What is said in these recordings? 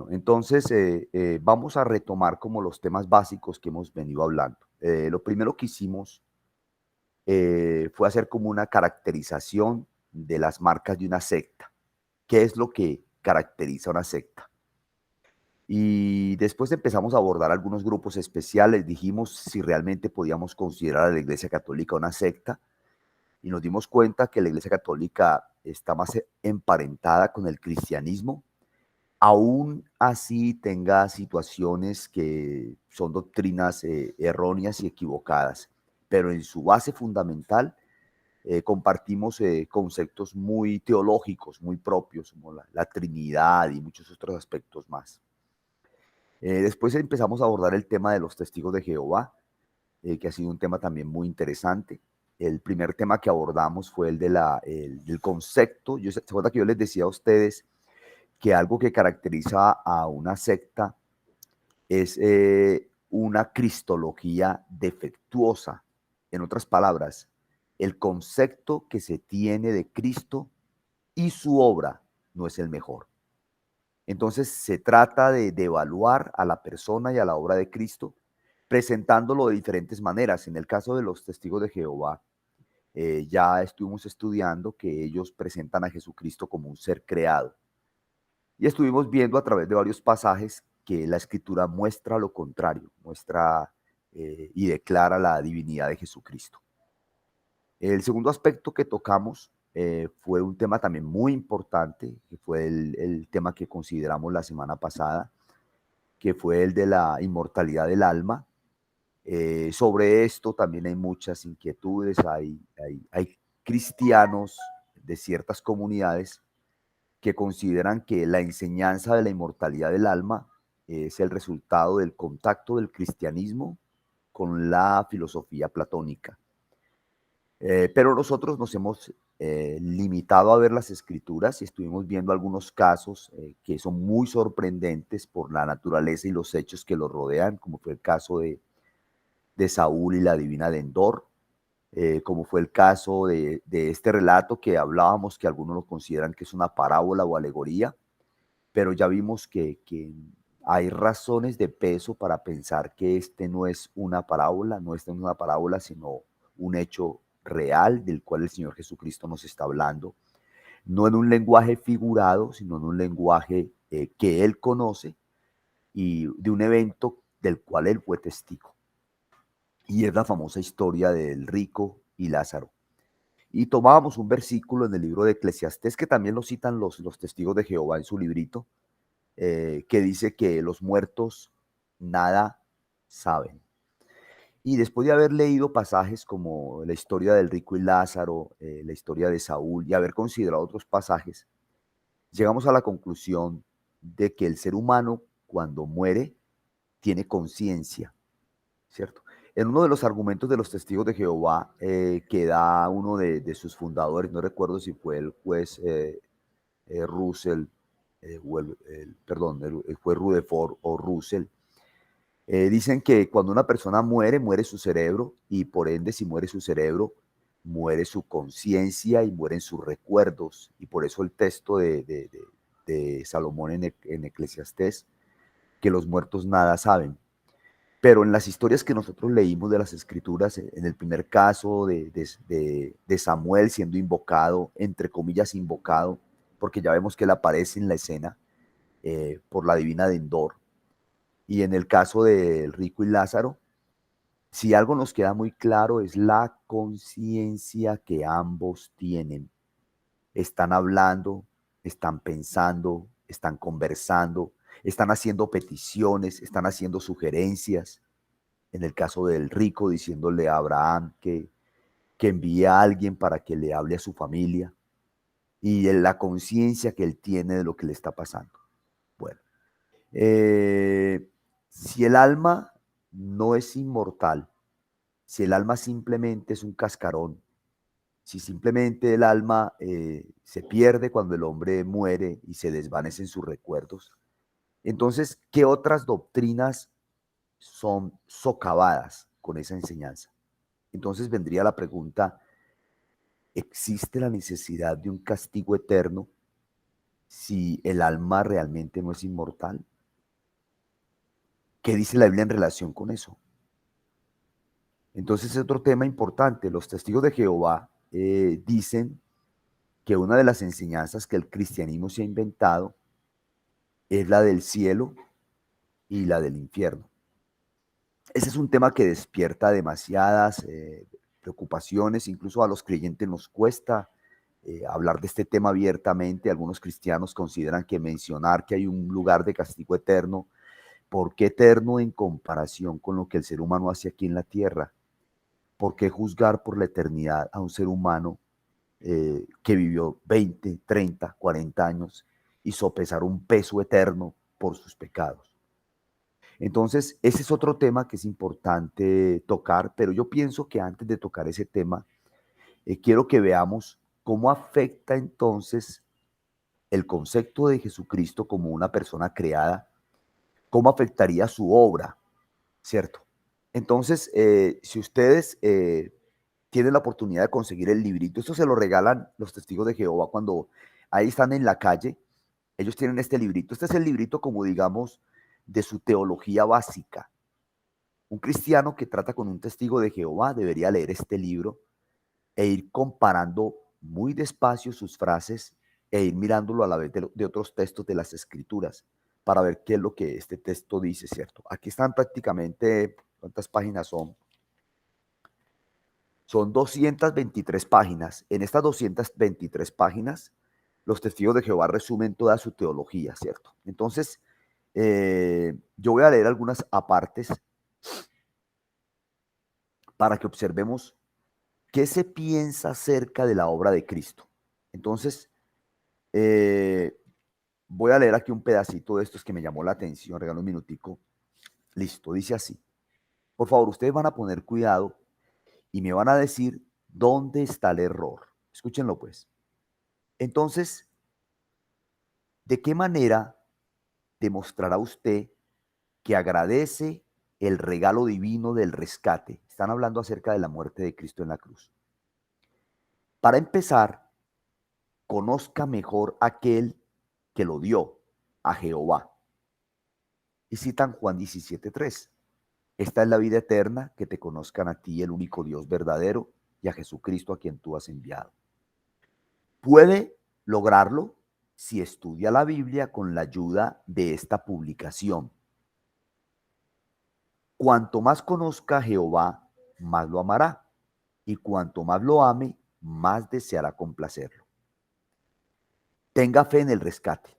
Bueno, entonces vamos a retomar como los temas básicos que hemos venido hablando. Lo primero que hicimos fue hacer como una caracterización de las marcas de una secta. ¿Qué es lo que caracteriza una secta? Y después empezamos a abordar algunos grupos especiales. Dijimos si realmente podíamos considerar a la Iglesia Católica una secta y nos dimos cuenta que la Iglesia Católica está más emparentada con el cristianismo. Aún así tenga situaciones que son doctrinas erróneas y equivocadas, pero en su base fundamental compartimos conceptos muy teológicos, muy propios, como la Trinidad y muchos otros aspectos más. Después empezamos a abordar el tema de los testigos de Jehová, que ha sido un tema también muy interesante. El primer tema que abordamos fue el del concepto. ¿Se acuerdan que yo les decía a ustedes que algo que caracteriza a una secta es una cristología defectuosa? En otras palabras, el concepto que se tiene de Cristo y su obra no es el mejor. Entonces se trata de evaluar a la persona y a la obra de Cristo, presentándolo de diferentes maneras. En el caso de los testigos de Jehová, ya estuvimos estudiando que ellos presentan a Jesucristo como un ser creado. Y estuvimos viendo a través de varios pasajes que la Escritura muestra lo contrario, muestra y declara la divinidad de Jesucristo. El segundo aspecto que tocamos fue un tema también muy importante, que fue el tema que consideramos la semana pasada, que fue el de la inmortalidad del alma. Sobre esto también hay muchas inquietudes, hay cristianos de ciertas comunidades que consideran que la enseñanza de la inmortalidad del alma es el resultado del contacto del cristianismo con la filosofía platónica. Pero nosotros nos hemos limitado a ver las escrituras y estuvimos viendo algunos casos que son muy sorprendentes por la naturaleza y los hechos que los rodean, como fue el caso de Saúl y la divina de Endor, como fue el caso de este relato que hablábamos, que algunos lo consideran que es una parábola o alegoría, pero ya vimos que hay razones de peso para pensar que este no es una parábola, no es una parábola, sino un hecho real del cual el Señor Jesucristo nos está hablando, no en un lenguaje figurado, sino en un lenguaje que Él conoce y de un evento del cual Él fue testigo. Y es la famosa historia del rico y Lázaro. Y tomábamos un versículo en el libro de Eclesiastés, que también lo citan los testigos de Jehová en su librito, que dice que los muertos nada saben. Y después de haber leído pasajes como la historia del rico y Lázaro, la historia de Saúl, y haber considerado otros pasajes, llegamos a la conclusión de que el ser humano, cuando muere, tiene conciencia, ¿cierto? En uno de los argumentos de los testigos de Jehová, que da uno de sus fundadores, no recuerdo si fue el juez Russell, o el juez Rutherford o Russell, dicen que cuando una persona muere, muere su cerebro y por ende si muere su cerebro, muere su conciencia y mueren sus recuerdos. Y por eso el texto de Salomón en Eclesiastés, que los muertos nada saben. Pero en las historias que nosotros leímos de las escrituras, en el primer caso de Samuel siendo invocado, entre comillas invocado, porque ya vemos que él aparece en la escena por la divina de Endor, y en el caso del rico y Lázaro, si algo nos queda muy claro es la conciencia que ambos tienen. Están hablando, están pensando, están conversando, están haciendo peticiones, están haciendo sugerencias. En el caso del rico, diciéndole a Abraham que envíe a alguien para que le hable a su familia y en la conciencia que él tiene de lo que le está pasando. Bueno, si el alma no es inmortal, si el alma simplemente es un cascarón, si simplemente el alma se pierde cuando el hombre muere y se desvanecen sus recuerdos, entonces, ¿qué otras doctrinas son socavadas con esa enseñanza? Entonces vendría la pregunta, ¿existe la necesidad de un castigo eterno si el alma realmente no es inmortal? ¿Qué dice la Biblia en relación con eso? Entonces es otro tema importante. Los testigos de Jehová dicen que una de las enseñanzas que el cristianismo se ha inventado es la del cielo y la del infierno. Ese es un tema que despierta demasiadas preocupaciones, incluso a los creyentes nos cuesta hablar de este tema abiertamente. Algunos cristianos consideran que mencionar que hay un lugar de castigo eterno, ¿por qué eterno en comparación con lo que el ser humano hace aquí en la tierra? ¿Por qué juzgar por la eternidad a un ser humano que vivió 20, 30, 40 años y sopesar un peso eterno por sus pecados? Entonces, ese es otro tema que es importante tocar, pero yo pienso que antes de tocar ese tema, quiero que veamos cómo afecta entonces el concepto de Jesucristo como una persona creada, cómo afectaría su obra, ¿cierto? Entonces, si ustedes tienen la oportunidad de conseguir el librito, esto se lo regalan los testigos de Jehová cuando ahí están en la calle, ellos tienen este librito. Este es el librito como digamos de su teología básica. Un cristiano que trata con un testigo de Jehová debería leer este libro e ir comparando muy despacio sus frases e ir mirándolo a la vez de otros textos de las escrituras para ver qué es lo que este texto dice, ¿cierto? Aquí están prácticamente, ¿cuántas páginas son? Son 223 páginas. En estas 223 páginas, los testigos de Jehová resumen toda su teología, ¿cierto? Entonces, yo voy a leer algunas apartes para que observemos qué se piensa acerca de la obra de Cristo. Entonces, voy a leer aquí un pedacito de estos que me llamó la atención, regalo un minutico. Listo, dice así. Por favor, ustedes van a poner cuidado y me van a decir dónde está el error. Escúchenlo pues. Entonces, ¿de qué manera demostrará usted que agradece el regalo divino del rescate? Están hablando acerca de la muerte de Cristo en la cruz. Para empezar, conozca mejor aquel que lo dio, a Jehová. Y citan Juan 17:3. Esta es la vida eterna, que te conozcan a ti, el único Dios verdadero, y a Jesucristo a quien tú has enviado. Puede lograrlo si estudia la Biblia con la ayuda de esta publicación. Cuanto más conozca a Jehová, más lo amará, y cuanto más lo ame, más deseará complacerlo. Tenga fe en el rescate.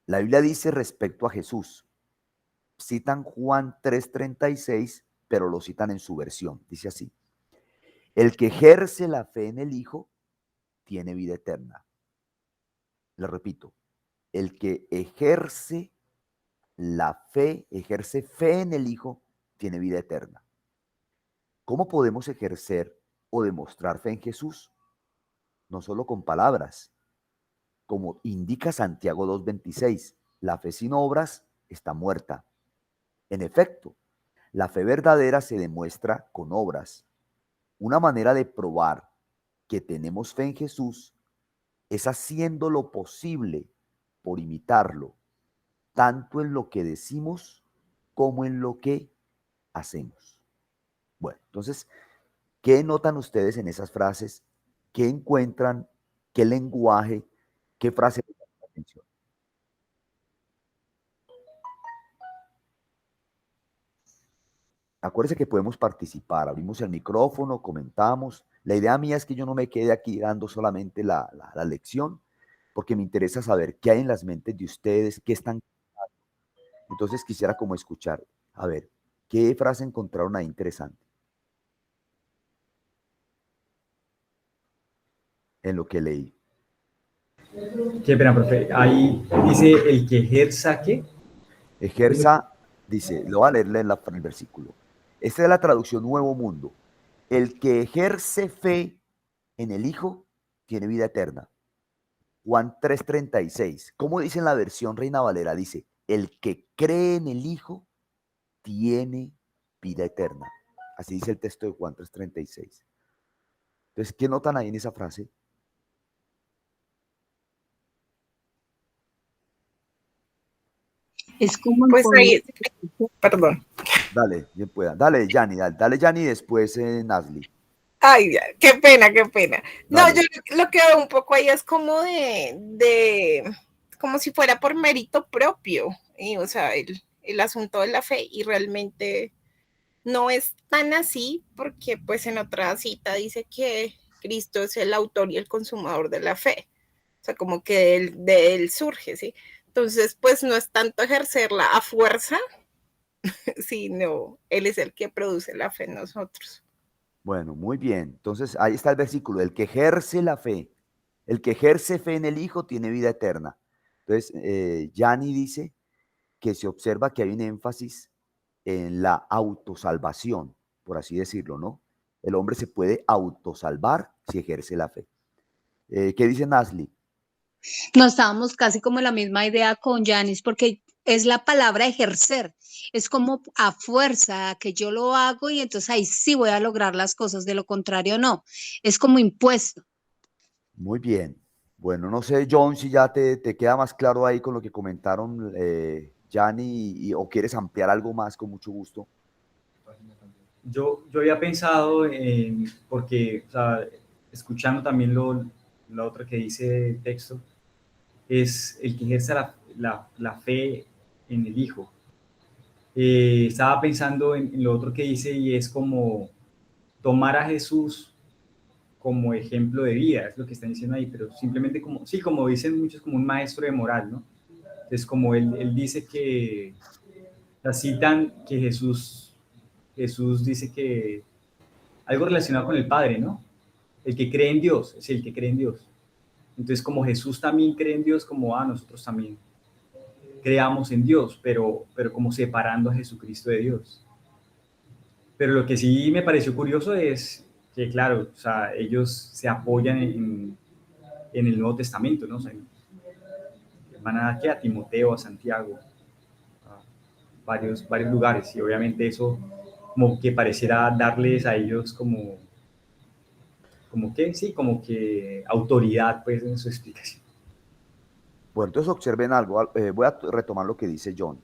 La Biblia dice respecto a Jesús, citan Juan 3:36, pero lo citan en su versión. Dice así: el que ejerce la fe en el Hijo tiene vida eterna. Le repito, el que ejerce fe en el Hijo, tiene vida eterna. ¿Cómo podemos ejercer o demostrar fe en Jesús? No solo con palabras, como indica Santiago 2:26, la fe sin obras está muerta. En efecto, la fe verdadera se demuestra con obras. Una manera de probar que tenemos fe en Jesús es haciendo lo posible por imitarlo, tanto en lo que decimos como en lo que hacemos. Bueno, entonces, ¿qué notan ustedes en esas frases? ¿Qué encuentran? ¿Qué lenguaje? ¿Qué frase les llama la atención? Acuérdense que podemos participar, abrimos el micrófono, comentamos. La idea mía es que yo no me quede aquí dando solamente la lección, porque me interesa saber qué hay en las mentes de ustedes, qué están. Entonces quisiera como escuchar, a ver, ¿qué frase encontraron ahí interesante en lo que leí? Qué pena, profe. Ahí dice el que ejerza qué. Ejerza, dice, lo voy a leerle en el versículo. Esta es la traducción Nuevo Mundo. El que ejerce fe en el Hijo tiene vida eterna. Juan 3:36. ¿Cómo dice en la versión Reina Valera? Dice, el que cree en el Hijo tiene vida eterna. Así dice el texto de Juan 3:36. Entonces, ¿qué notan ahí en esa frase? Es como Pues ahí, imponer. perdón. Dale, bien pueda. Dale, Yanni, dale, Yanni, y después Nazli. Ay, ya, qué pena, qué pena. No, Dale. yo lo que veo un poco ahí es como como si fuera por mérito propio, o sea, el asunto de la fe, y realmente no es tan así, porque pues en otra cita dice que Cristo es el autor y el consumador de la fe, o sea, como que de él surge, ¿sí? Entonces, pues no es tanto ejercerla a fuerza, sino Él es el que produce la fe en nosotros. Bueno, muy bien. Entonces, ahí está el versículo. El que ejerce la fe, el que ejerce fe en el Hijo tiene vida eterna. Entonces, Yanni dice que se observa que hay un énfasis en la autosalvación, por así decirlo, ¿no? El hombre se puede autosalvar si ejerce la fe. ¿Qué dice Nazli? No estábamos casi como en la misma idea con Yanis, porque es la palabra ejercer. Es como a fuerza que yo lo hago y entonces ahí sí voy a lograr las cosas, de lo contrario no. Es como impuesto. Muy bien. Bueno, no sé, John, si ya te queda más claro ahí con lo que comentaron Yanni o quieres ampliar algo más con mucho gusto. Yo había pensado en, porque, o sea, escuchando también lo otro que dice el texto, es el que ejerce la fe en el Hijo. Estaba pensando en lo otro que dice y es como tomar a Jesús como ejemplo de vida, es lo que están diciendo ahí, pero simplemente como, sí, como dicen muchos, como un maestro de moral, ¿no? Entonces, como él dice que, la citan que Jesús dice que algo relacionado con el Padre, ¿no? El que cree en Dios, es el que cree en Dios. Entonces, como Jesús también cree en Dios, como nosotros también creamos en Dios, pero como separando a Jesucristo de Dios. Pero lo que sí me pareció curioso es que, claro, o sea, ellos se apoyan en el Nuevo Testamento, ¿no? O sea, van aquí a Timoteo, a Santiago, a varios lugares, y obviamente eso como que pareciera darles a ellos como que, sí, como que autoridad, pues, en su explicación. Bueno, entonces observen algo. Voy a retomar lo que dice John.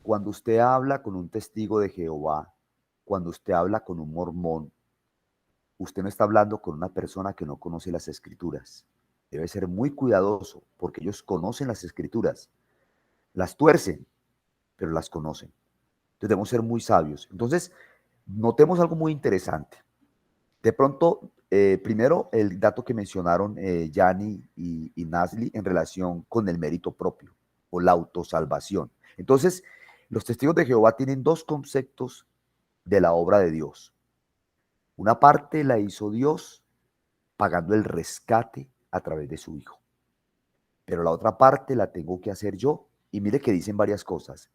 Cuando usted habla con un testigo de Jehová, cuando usted habla con un mormón, usted no está hablando con una persona que no conoce las escrituras. Debe ser muy cuidadoso porque ellos conocen las escrituras, las tuercen, pero las conocen. Entonces debemos ser muy sabios. Entonces, notemos algo muy interesante. De pronto, primero, el dato que mencionaron Yanni y Nasli en relación con el mérito propio o la autosalvación. Entonces, los testigos de Jehová tienen dos conceptos de la obra de Dios. Una parte la hizo Dios pagando el rescate a través de su Hijo. Pero la otra parte la tengo que hacer yo. Y mire que dicen varias cosas.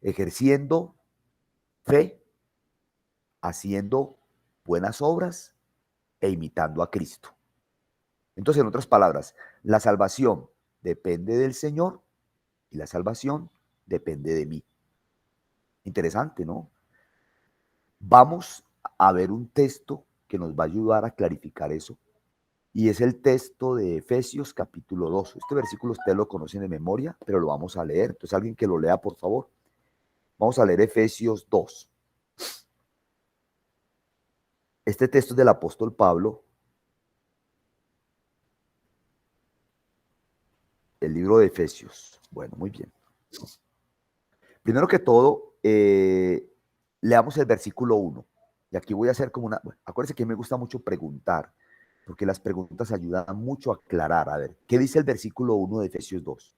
Ejerciendo fe, haciendo buenas obras e imitando a Cristo. Entonces, en otras palabras, la salvación depende del Señor y la salvación depende de mí. Interesante, ¿no? Vamos a ver un texto que nos va a ayudar a clarificar eso. Y es el texto de Efesios capítulo 2. Este versículo ustedes lo conocen de memoria, pero lo vamos a leer. Entonces, alguien que lo lea, por favor. Vamos a leer Efesios 2. Este texto es del apóstol Pablo, el libro de Efesios. Bueno, muy bien. Primero que todo, leamos el versículo 1. Y aquí voy a hacer como una... Bueno, acuérdense que me gusta mucho preguntar, porque las preguntas ayudan mucho a aclarar. A ver, ¿qué dice el versículo 1 de Efesios 2?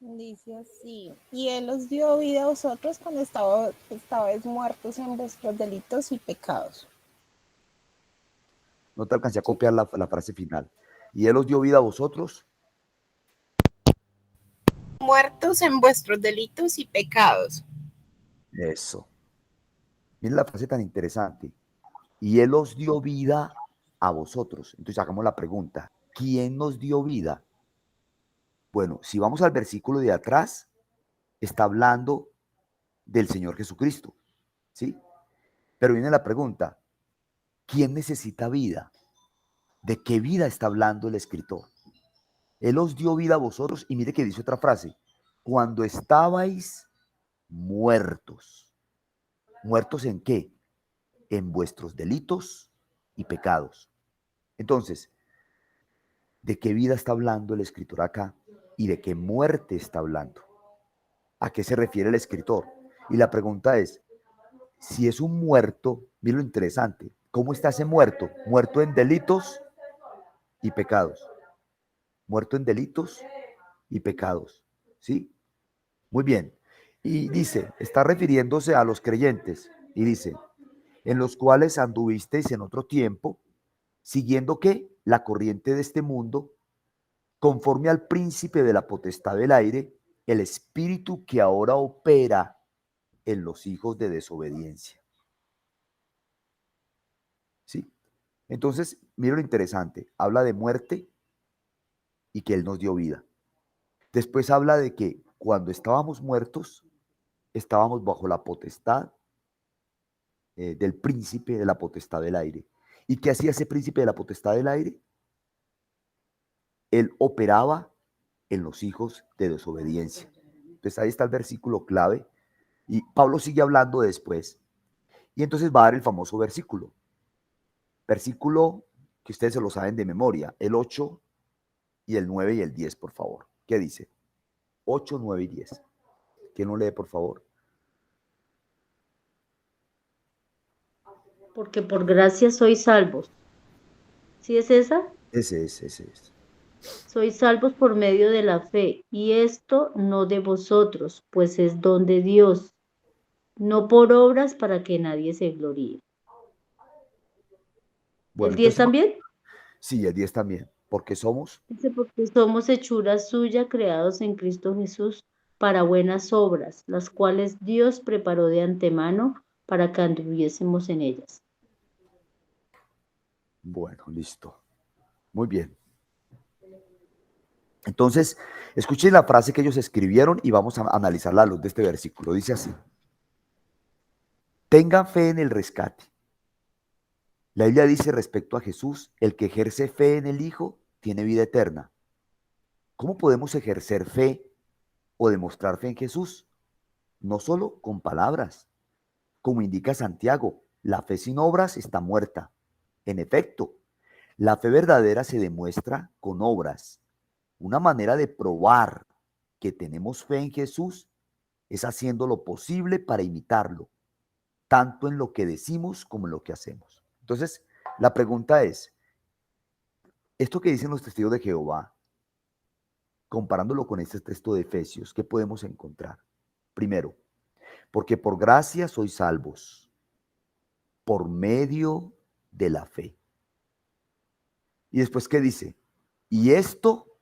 Dice así, y Él os dio vida a vosotros cuando estabais muertos en vuestros delitos y pecados. No te alcancé a ¿Sí? copiar la frase final. Y Él os dio vida a vosotros. Muertos en vuestros delitos y pecados. Eso. Miren la frase tan interesante. Y Él os dio vida a vosotros. Entonces hagamos la pregunta. ¿Quién nos dio vida? Bueno, si vamos al versículo de atrás, está hablando del Señor Jesucristo. ¿Sí? Pero viene la pregunta. ¿Quién necesita vida? ¿De qué vida está hablando el escritor? Él os dio vida a vosotros, y mire que dice otra frase, cuando estabais muertos. ¿Muertos en qué? En vuestros delitos y pecados. Entonces, ¿de qué vida está hablando el escritor acá? ¿Y de qué muerte está hablando? ¿A qué se refiere el escritor? Y la pregunta es, si es un muerto, mira lo interesante, ¿cómo está ese muerto? Muerto en delitos y pecados. Muerto en delitos y pecados. ¿Sí? Muy bien. Y dice, está refiriéndose a los creyentes, y dice, en los cuales anduvisteis en otro tiempo, siguiendo ¿qué? La corriente de este mundo, conforme al príncipe de la potestad del aire, el espíritu que ahora opera en los hijos de desobediencia. ¿Sí? Entonces, mira lo interesante, habla de muerte y que Él nos dio vida. Después habla de que cuando estábamos muertos, estábamos bajo la potestad del príncipe de la potestad del aire. ¿Y qué hacía ese príncipe de la potestad del aire? Él operaba en los hijos de desobediencia. Entonces ahí está el versículo clave. Y Pablo sigue hablando después. Y entonces va a dar el famoso versículo. Versículo que ustedes se lo saben de memoria. El 8 y el 9 y el 10, por favor. ¿Qué dice? 8, 9 y 10. ¿Quién lo lee, por favor? Porque por gracia sois salvos. ¿Sí es esa? Ese es. Sois salvos por medio de la fe, y esto no de vosotros, pues es don de Dios, no por obras para que nadie se gloríe. Bueno, ¿El 10 entonces, también? sí, el 10 también. Porque somos, Dice, porque somos hechura suya, creados en Cristo Jesús, para buenas obras, las cuales Dios preparó de antemano para que anduviésemos en ellas. bueno, listo. Muy bien. Entonces, escuchen la frase que ellos escribieron y vamos a analizarla a la luz de este versículo. Dice así: tengan fe en el rescate. La Biblia dice respecto a Jesús, el que ejerce fe en el Hijo tiene vida eterna. ¿Cómo podemos ejercer fe o demostrar fe en Jesús? No solo con palabras. Como indica Santiago, la fe sin obras está muerta. En efecto, la fe verdadera se demuestra con obras. Una manera de probar que tenemos fe en Jesús es haciendo lo posible para imitarlo, tanto en lo que decimos como en lo que hacemos. Entonces, la pregunta es, esto que dicen los testigos de Jehová, comparándolo con este texto de Efesios, ¿qué podemos encontrar? Primero, porque por gracia sois salvos, por medio de la fe. Y después, ¿qué dice? Y esto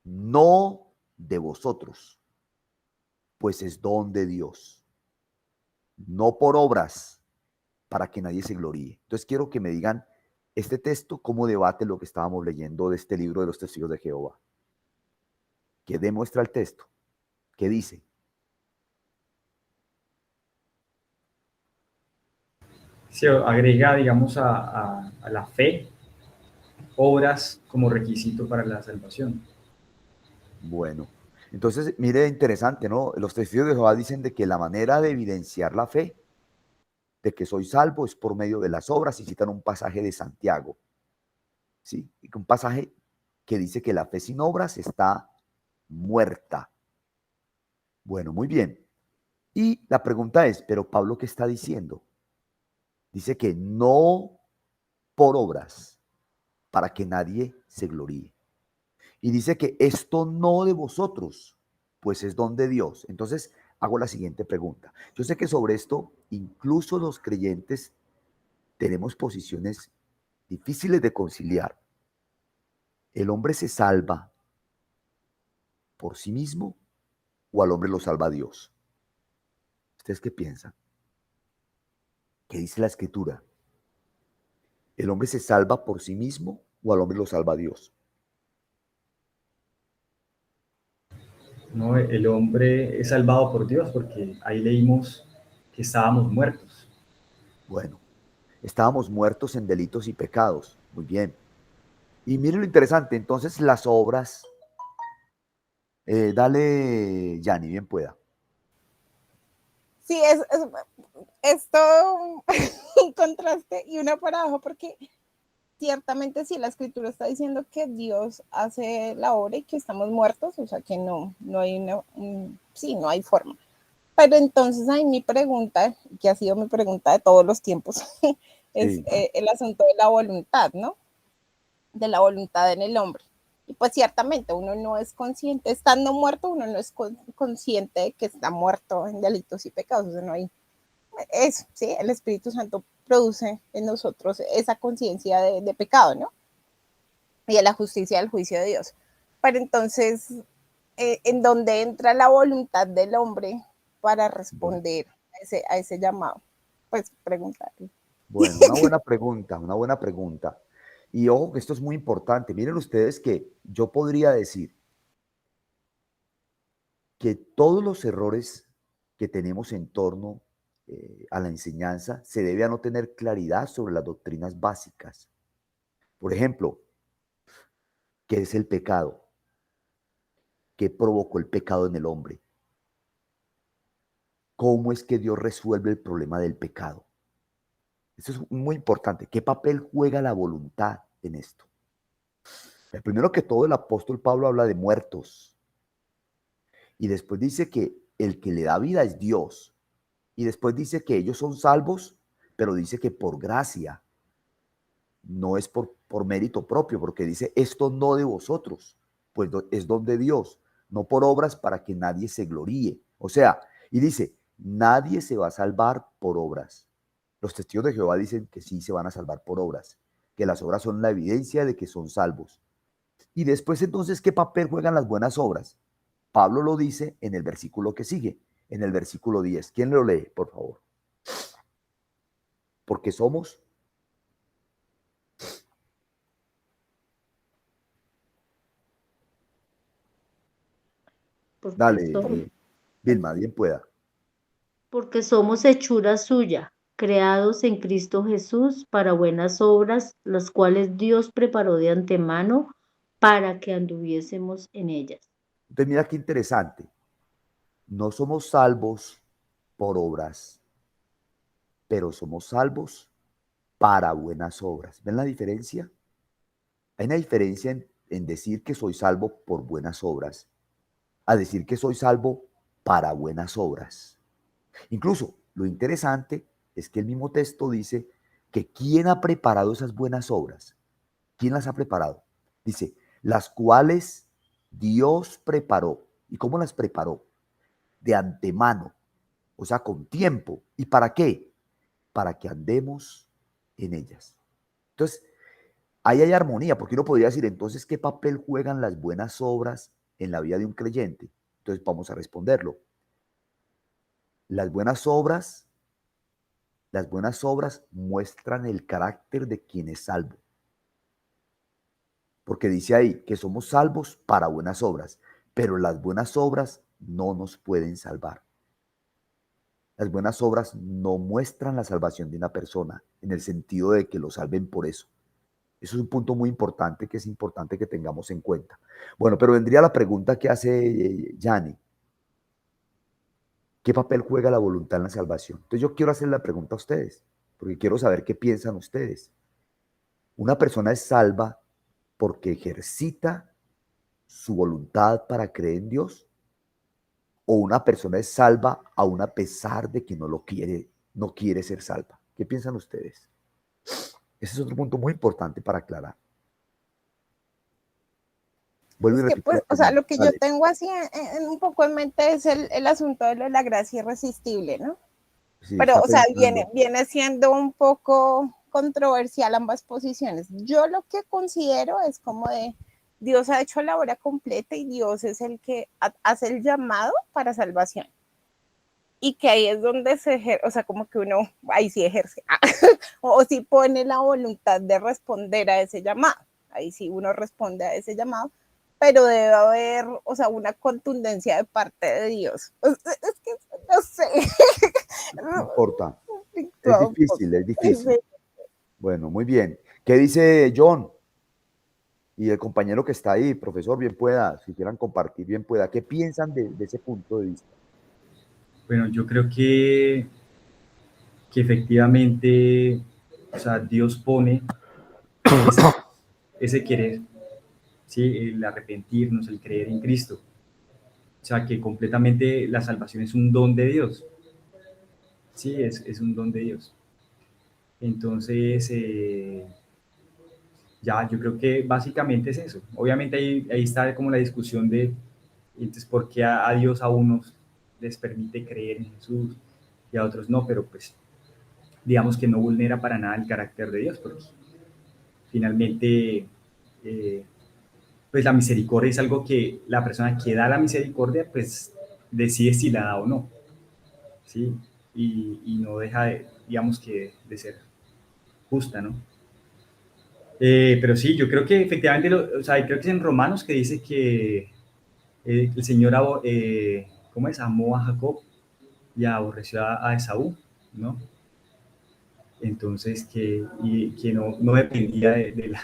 no de vosotros, pues es don de Dios, no por obras, para que nadie se gloríe. Entonces quiero que me digan este texto, cómo debate lo que estábamos leyendo de este libro de los testigos de Jehová. ¿Qué demuestra el texto? ¿Qué dice? Se agrega, digamos, a la fe, obras como requisito para la salvación. Bueno, entonces mire, interesante, ¿no? Los testigos de Jehová dicen de que la manera de evidenciar la fe, de que soy salvo, es por medio de las obras, y citan un pasaje de Santiago, ¿sí? Un pasaje que dice que la fe sin obras está muerta. Bueno, muy bien. Y la pregunta es, ¿pero Pablo qué está diciendo? Dice que no por obras, para que nadie se gloríe. Y dice que esto no de vosotros, pues es don de Dios. Entonces, hago la siguiente pregunta. Yo sé que sobre esto, incluso los creyentes tenemos posiciones difíciles de conciliar. ¿El hombre se salva por sí mismo o al hombre lo salva Dios? ¿Ustedes qué piensan? ¿Qué dice la Escritura? ¿El hombre se salva por sí mismo o al hombre lo salva Dios? ¿No? El hombre es salvado por Dios porque ahí leímos que estábamos muertos. Bueno, estábamos muertos en delitos y pecados. Muy bien. Y miren lo interesante, entonces las obras, dale, Yanni, bien pueda. Sí, es todo un contraste y una paradoja porque ciertamente sí, la escritura está diciendo que Dios hace la obra y que estamos muertos, o sea que no hay sí, no hay forma. Pero entonces ahí mi pregunta, que ha sido mi pregunta de todos los tiempos, es Sí, el asunto de la voluntad, ¿no? De la voluntad en el hombre. Y pues ciertamente uno no es consciente, estando muerto, uno no es consciente de que está muerto en delitos y pecados, o sea, no hay eso, ¿sí? El Espíritu Santo produce en nosotros esa conciencia de pecado, ¿no? Y de la justicia del juicio de Dios. Pero entonces, en donde entra la voluntad del hombre para bueno, responder a ese llamado, pues preguntarle. bueno, una buena pregunta. Y ojo que esto es muy importante. Miren ustedes que yo podría decir que todos los errores que tenemos en torno a la enseñanza se debe a no tener claridad sobre las doctrinas básicas. Por ejemplo, ¿qué es el pecado? ¿Qué provocó el pecado en el hombre? ¿Cómo es que Dios resuelve el problema del pecado? Eso es muy importante. ¿Qué papel juega la voluntad en esto? Primero que todo, el apóstol Pablo habla de muertos y después dice que el que le da vida es Dios y después dice que ellos son salvos, pero dice que por gracia, no es por mérito propio, porque dice esto no de vosotros, pues es don de Dios, no por obras para que nadie se gloríe. O sea, y dice, nadie se va a salvar por obras. Los testigos de Jehová dicen que sí se van a salvar por obras, que las obras son la evidencia de que son salvos. Y después entonces, ¿qué papel juegan las buenas obras? Pablo lo dice en el versículo que sigue, en el versículo 10. ¿Quién lo lee, por favor? Porque somos... porque Dale, somos, Vilma, bien pueda. porque somos hechura suya, creados en Cristo Jesús para buenas obras, las cuales Dios preparó de antemano para que anduviésemos en ellas. Entonces, mira qué interesante. No somos salvos por obras, pero somos salvos para buenas obras. ¿Ven la diferencia? Hay una diferencia en decir que soy salvo por buenas obras, a decir que soy salvo para buenas obras. Incluso lo interesante es que el mismo texto dice que ¿quién ha preparado esas buenas obras? ¿Quién las ha preparado? Dice, las cuales Dios preparó. ¿Y cómo las preparó? De antemano, o sea, con tiempo. ¿Y para qué? Para que andemos en ellas. Entonces, ahí hay armonía, porque uno podría decir, entonces, ¿qué papel juegan las buenas obras en la vida de un creyente? Entonces, vamos a responderlo. Las buenas obras muestran el carácter de quien es salvo. Porque dice ahí que somos salvos para buenas obras, pero las buenas obras no nos pueden salvar. Las buenas obras no muestran la salvación de una persona en el sentido de que lo salven por eso. Eso es un punto muy importante que es importante que tengamos en cuenta. Bueno, pero vendría la pregunta que hace Yanni. ¿Qué papel juega la voluntad en la salvación? Entonces yo quiero hacer la pregunta a ustedes, porque quiero saber qué piensan ustedes. ¿Una persona es salva porque ejercita su voluntad para creer en Dios? ¿O una persona es salva aún a pesar de que no quiere ser salva? ¿Qué piensan ustedes? Ese es otro punto muy importante para aclarar. Vuelvo y Es que, repito la pues, o sea, pregunta. lo que yo Dale. tengo así un poco en mente es el asunto de la gracia irresistible, ¿no? Sí, Pero, está o sea, pensando. viene siendo un poco controversial ambas posiciones. Yo lo que considero es como de Dios ha hecho la obra completa y Dios es el que hace el llamado para salvación. Y que ahí es donde se ejerce, o sea, como que uno ahí sí ejerce, o sí pone la voluntad de responder a ese llamado. Ahí sí uno responde a ese llamado, pero debe haber, o sea, una contundencia de parte de Dios. Es que no sé. No importa. Es Un poco. difícil, es difícil. Bueno, muy bien. ¿Qué dice John? Y el compañero que está ahí, profesor, bien pueda, si quieran compartir, bien pueda. ¿Qué piensan de ese punto de vista? Bueno, yo creo que efectivamente, o sea, Dios pone ese, ese querer, ¿sí? El arrepentirnos, el creer en Cristo. O sea, que completamente la salvación es un don de Dios. Sí, es un don de Dios. Entonces, ya, yo creo que básicamente es eso. Obviamente ahí está como la discusión de, entonces, ¿por qué a Dios a unos les permite creer en Jesús y a otros no? Pero pues, digamos que no vulnera para nada el carácter de Dios, porque finalmente, pues la misericordia es algo que la persona que da la misericordia, pues decide si la da o no, ¿sí? Y no deja de, digamos que, de ser justa, ¿no? Pero sí, yo creo que efectivamente, o sea, creo que es en Romanos que dice que el Señor, ¿cómo es? Amó a Jacob y aborreció a Esaú, ¿no? Entonces, que no dependía de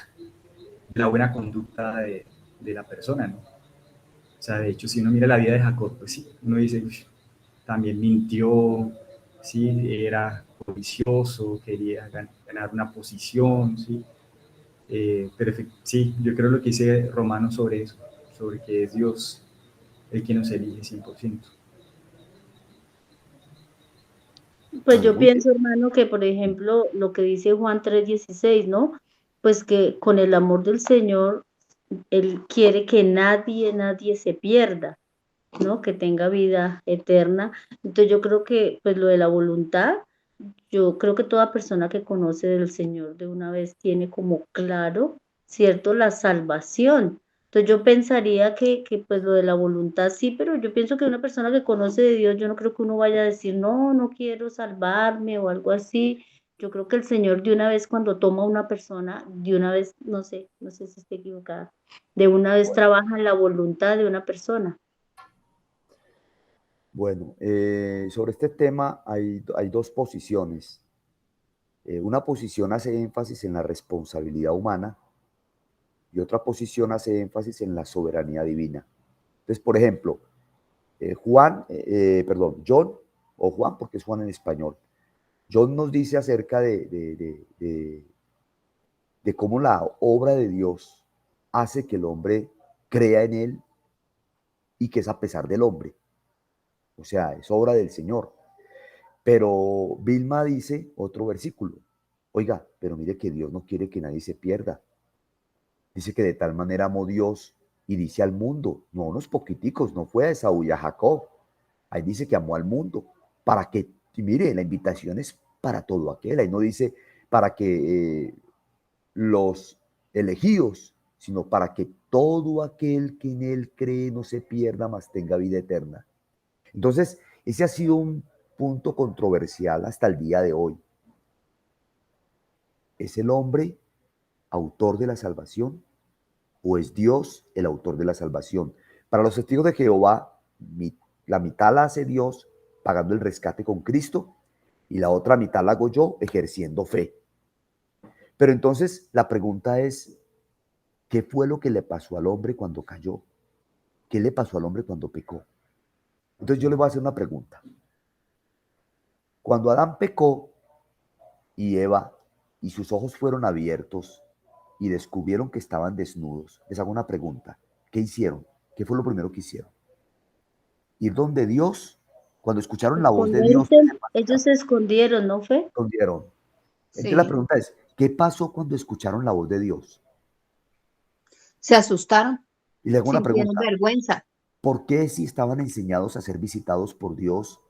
la buena conducta de la persona, ¿no? O sea, de hecho, si uno mira la vida de Jacob, pues sí, uno dice, "Uy, también mintió, sí, era codicioso, quería ganar una posición, sí, pero sí, yo creo lo que dice Romano sobre eso, sobre que es Dios el que nos elige 100%. Pues Bueno, yo muy bien. pienso, hermano, que por ejemplo lo que dice Juan 3:16, ¿no? Pues que con el amor del Señor, Él quiere que nadie se pierda, ¿no? Que tenga vida eterna. Entonces yo creo que pues lo de la voluntad, yo creo que toda persona que conoce del Señor de una vez tiene como claro, ¿cierto? La salvación. Entonces yo pensaría que pues lo de la voluntad sí, pero yo pienso que una persona que conoce de Dios, yo no creo que uno vaya a decir, no, no quiero salvarme o algo así. Yo creo que el Señor de una vez cuando toma a una persona, de una vez, no sé si estoy equivocada, de una vez trabaja en la voluntad de una persona. Bueno, sobre este tema hay dos posiciones. Una posición hace énfasis en la responsabilidad humana y otra posición hace énfasis en la soberanía divina. Entonces, por ejemplo, John, o Juan, porque es Juan en español, John nos dice acerca de cómo la obra de Dios hace que el hombre crea en él y que es a pesar del hombre. O sea, es obra del Señor. Pero Vilma dice otro versículo. Oiga, pero mire que Dios no quiere que nadie se pierda. Dice que de tal manera amó Dios y dice al mundo, no unos poquiticos, no fue a Esaú y a Jacob. Ahí dice que amó al mundo para que, y mire, la invitación es para todo aquel. Ahí no dice para que los elegidos, sino para que todo aquel que en él cree no se pierda, mas tenga vida eterna. Entonces, ese ha sido un punto controversial hasta el día de hoy. ¿Es el hombre autor de la salvación o es Dios el autor de la salvación? Para los testigos de Jehová, la mitad la hace Dios pagando el rescate con Cristo y la otra mitad la hago yo ejerciendo fe. Pero entonces la pregunta es, ¿qué fue lo que le pasó al hombre cuando cayó? ¿Qué le pasó al hombre cuando pecó? Entonces yo le voy a hacer una pregunta. Cuando Adán pecó y Eva y sus ojos fueron abiertos y descubrieron que estaban desnudos, les hago una pregunta. ¿Qué hicieron? ¿Qué fue lo primero que hicieron? Ir donde Dios, cuando escucharon la voz de Dios, Esconderse, ellos se escondieron, ¿no fue? escondieron. Entonces la Sí, pregunta es, ¿qué pasó cuando escucharon la voz de Dios? se asustaron, Y le hago una sintieron pregunta, vergüenza. ¿por qué si estaban enseñados a ser visitados por Dios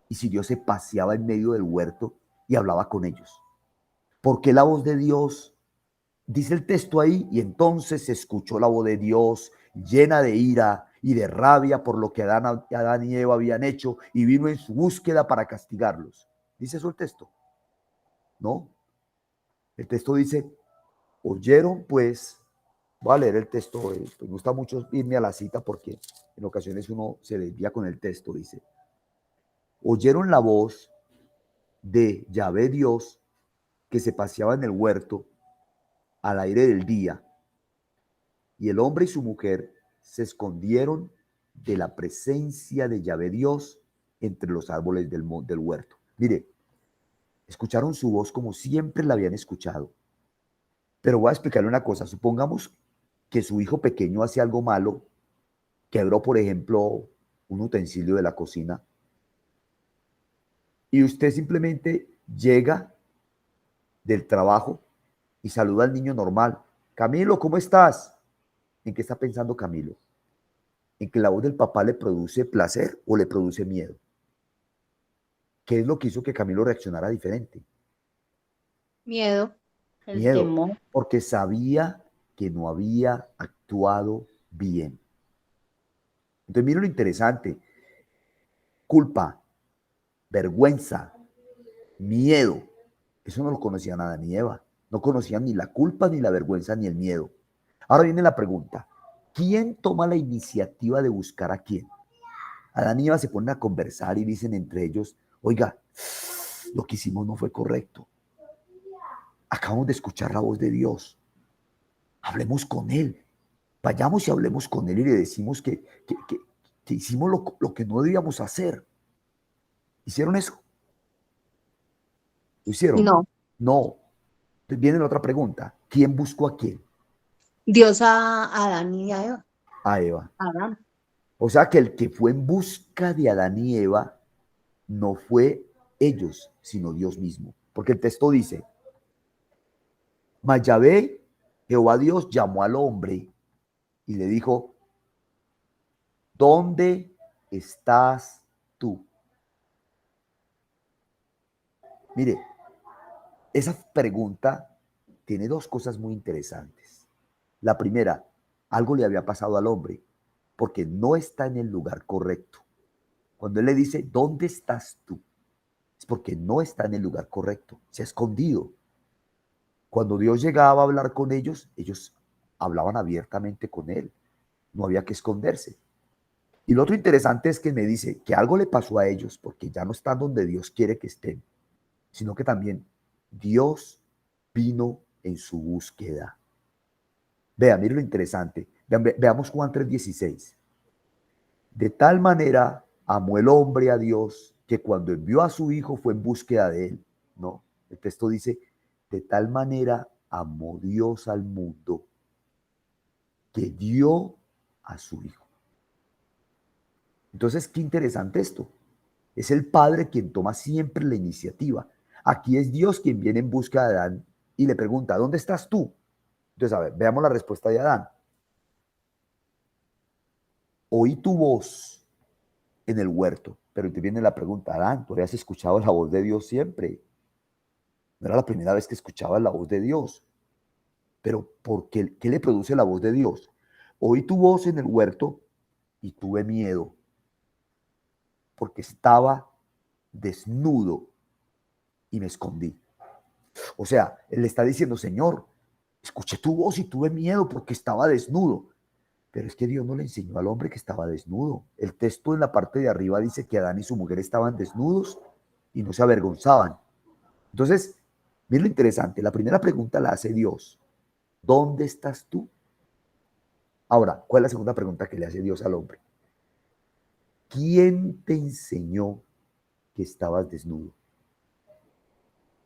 y si Dios se paseaba en medio del huerto y hablaba con ellos? ¿Por qué la voz de Dios? Dice el texto ahí, y entonces se escuchó la voz de Dios llena de ira y de rabia por lo que Adán y Eva habían hecho y vino en su búsqueda para castigarlos. ¿Dice eso el texto? No. El texto dice, oyeron pues, voy a leer el texto, pues me gusta mucho irme a la cita porque en ocasiones uno se desvía con el texto, dice, oyeron la voz de Yahvé Dios que se paseaba en el huerto al aire del día y el hombre y su mujer se escondieron de la presencia de Yahvé Dios entre los árboles del huerto. Mire, escucharon su voz como siempre la habían escuchado. Pero voy a explicarle una cosa. Supongamos que su hijo pequeño hace algo malo, quebró, por ejemplo, un utensilio de la cocina, y usted simplemente llega del trabajo y saluda al niño normal. Camilo, ¿cómo estás? ¿En qué está pensando Camilo? ¿En que la voz del papá le produce placer o le produce miedo? ¿Qué es lo que hizo que Camilo reaccionara diferente? Miedo. El Miedo, temor. porque sabía que no había actuado bien. Entonces, mire lo interesante. Culpa, vergüenza, miedo. Eso no lo conocían Adán y Eva. No conocían ni la culpa, ni la vergüenza, ni el miedo. Ahora viene la pregunta. ¿Quién toma la iniciativa de buscar a quién? Adán y Eva se ponen a conversar y dicen entre ellos, oiga, lo que hicimos no fue correcto. Acabamos de escuchar la voz de Dios. Hablemos con Él. Vayamos y hablemos con Él y le decimos que hicimos lo que no debíamos hacer. ¿Hicieron eso? ¿Lo hicieron? No. No. Entonces viene la otra pregunta. ¿Quién buscó a quién? Dios a Adán y a Eva. A Eva. Adán. O sea que el que fue en busca de Adán y Eva no fue ellos, sino Dios mismo. Porque el texto dice, mas Yahvé, Jehová Dios, llamó al hombre y le dijo, ¿dónde estás tú? Mire, esa pregunta tiene dos cosas muy interesantes. La primera, algo le había pasado al hombre, porque no está en el lugar correcto. Cuando él le dice, ¿dónde estás tú? Es porque no está en el lugar correcto, se ha escondido. Cuando Dios llegaba a hablar con ellos, ellos hablaban abiertamente con él, no había que esconderse. Y lo otro interesante es que me dice que algo le pasó a ellos, porque ya no están donde Dios quiere que estén, sino que también Dios vino en su búsqueda. Vea, mire lo interesante. Veamos Juan 3:16. De tal manera amó el hombre a Dios que cuando envió a su hijo fue en búsqueda de él. No, el texto dice, de tal manera amó Dios al mundo que dio a su hijo. Entonces, qué interesante esto. Es el Padre quien toma siempre la iniciativa. Aquí es Dios quien viene en busca de Adán y le pregunta, ¿dónde estás tú? Entonces, a ver, veamos la respuesta de Adán. Oí tu voz en el huerto, pero te viene la pregunta, Adán, ¿tú habías escuchado la voz de Dios siempre? No era la primera vez que escuchabas la voz de Dios. Pero ¿por qué? ¿Qué le produce la voz de Dios? Oí tu voz en el huerto y tuve miedo, porque estaba desnudo y me escondí. O sea, él le está diciendo, Señor, escuché tu voz y tuve miedo porque estaba desnudo. Pero es que Dios no le enseñó al hombre que estaba desnudo. El texto en la parte de arriba dice que Adán y su mujer estaban desnudos y no se avergonzaban. Entonces, miren lo interesante. La primera pregunta la hace Dios. ¿Dónde estás tú? Ahora, ¿cuál es la segunda pregunta que le hace Dios al hombre? ¿Quién te enseñó que estabas desnudo?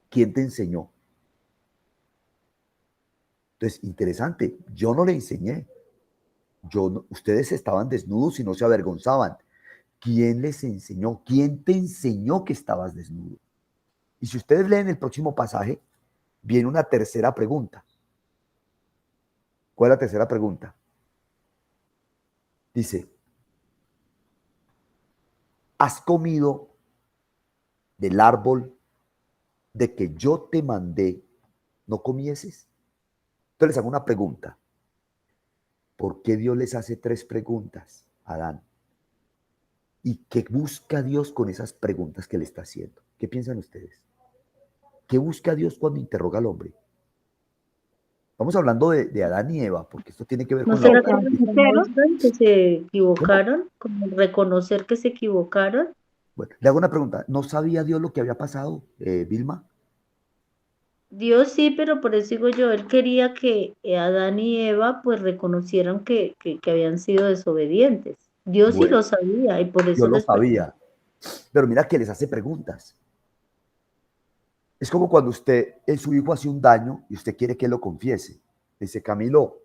¿Quién te enseñó? Entonces, interesante. Yo no le enseñé. Ustedes estaban desnudos y no se avergonzaban. ¿Quién les enseñó? ¿Quién te enseñó que estabas desnudo? Y si ustedes leen el próximo pasaje, viene una tercera pregunta. ¿Cuál es la tercera pregunta? Dice, ¿has comido del árbol de que yo te mandé no comieses? Entonces les hago una pregunta. ¿Por qué Dios les hace tres preguntas a Adán? ¿Y qué busca Dios con esas preguntas que le está haciendo? ¿Qué piensan ustedes? ¿Qué busca Dios cuando interroga al hombre? Estamos hablando de Adán y Eva, porque esto tiene que ver ¿No con la será obra como de Cristo. reconocer que se ¿Cómo? equivocaron? Como reconocer que se equivocaron. Bueno, le hago una pregunta. ¿No sabía Dios lo que había pasado, Vilma? Dios sí, pero por eso digo yo, él quería que Adán y Eva pues reconocieran que habían sido desobedientes. Dios sí Bueno, lo sabía y por yo eso lo les preguntó. sabía, pero mira que les hace preguntas. Es como cuando usted, su hijo hace un daño y usted quiere que lo confiese. Dice, Camilo,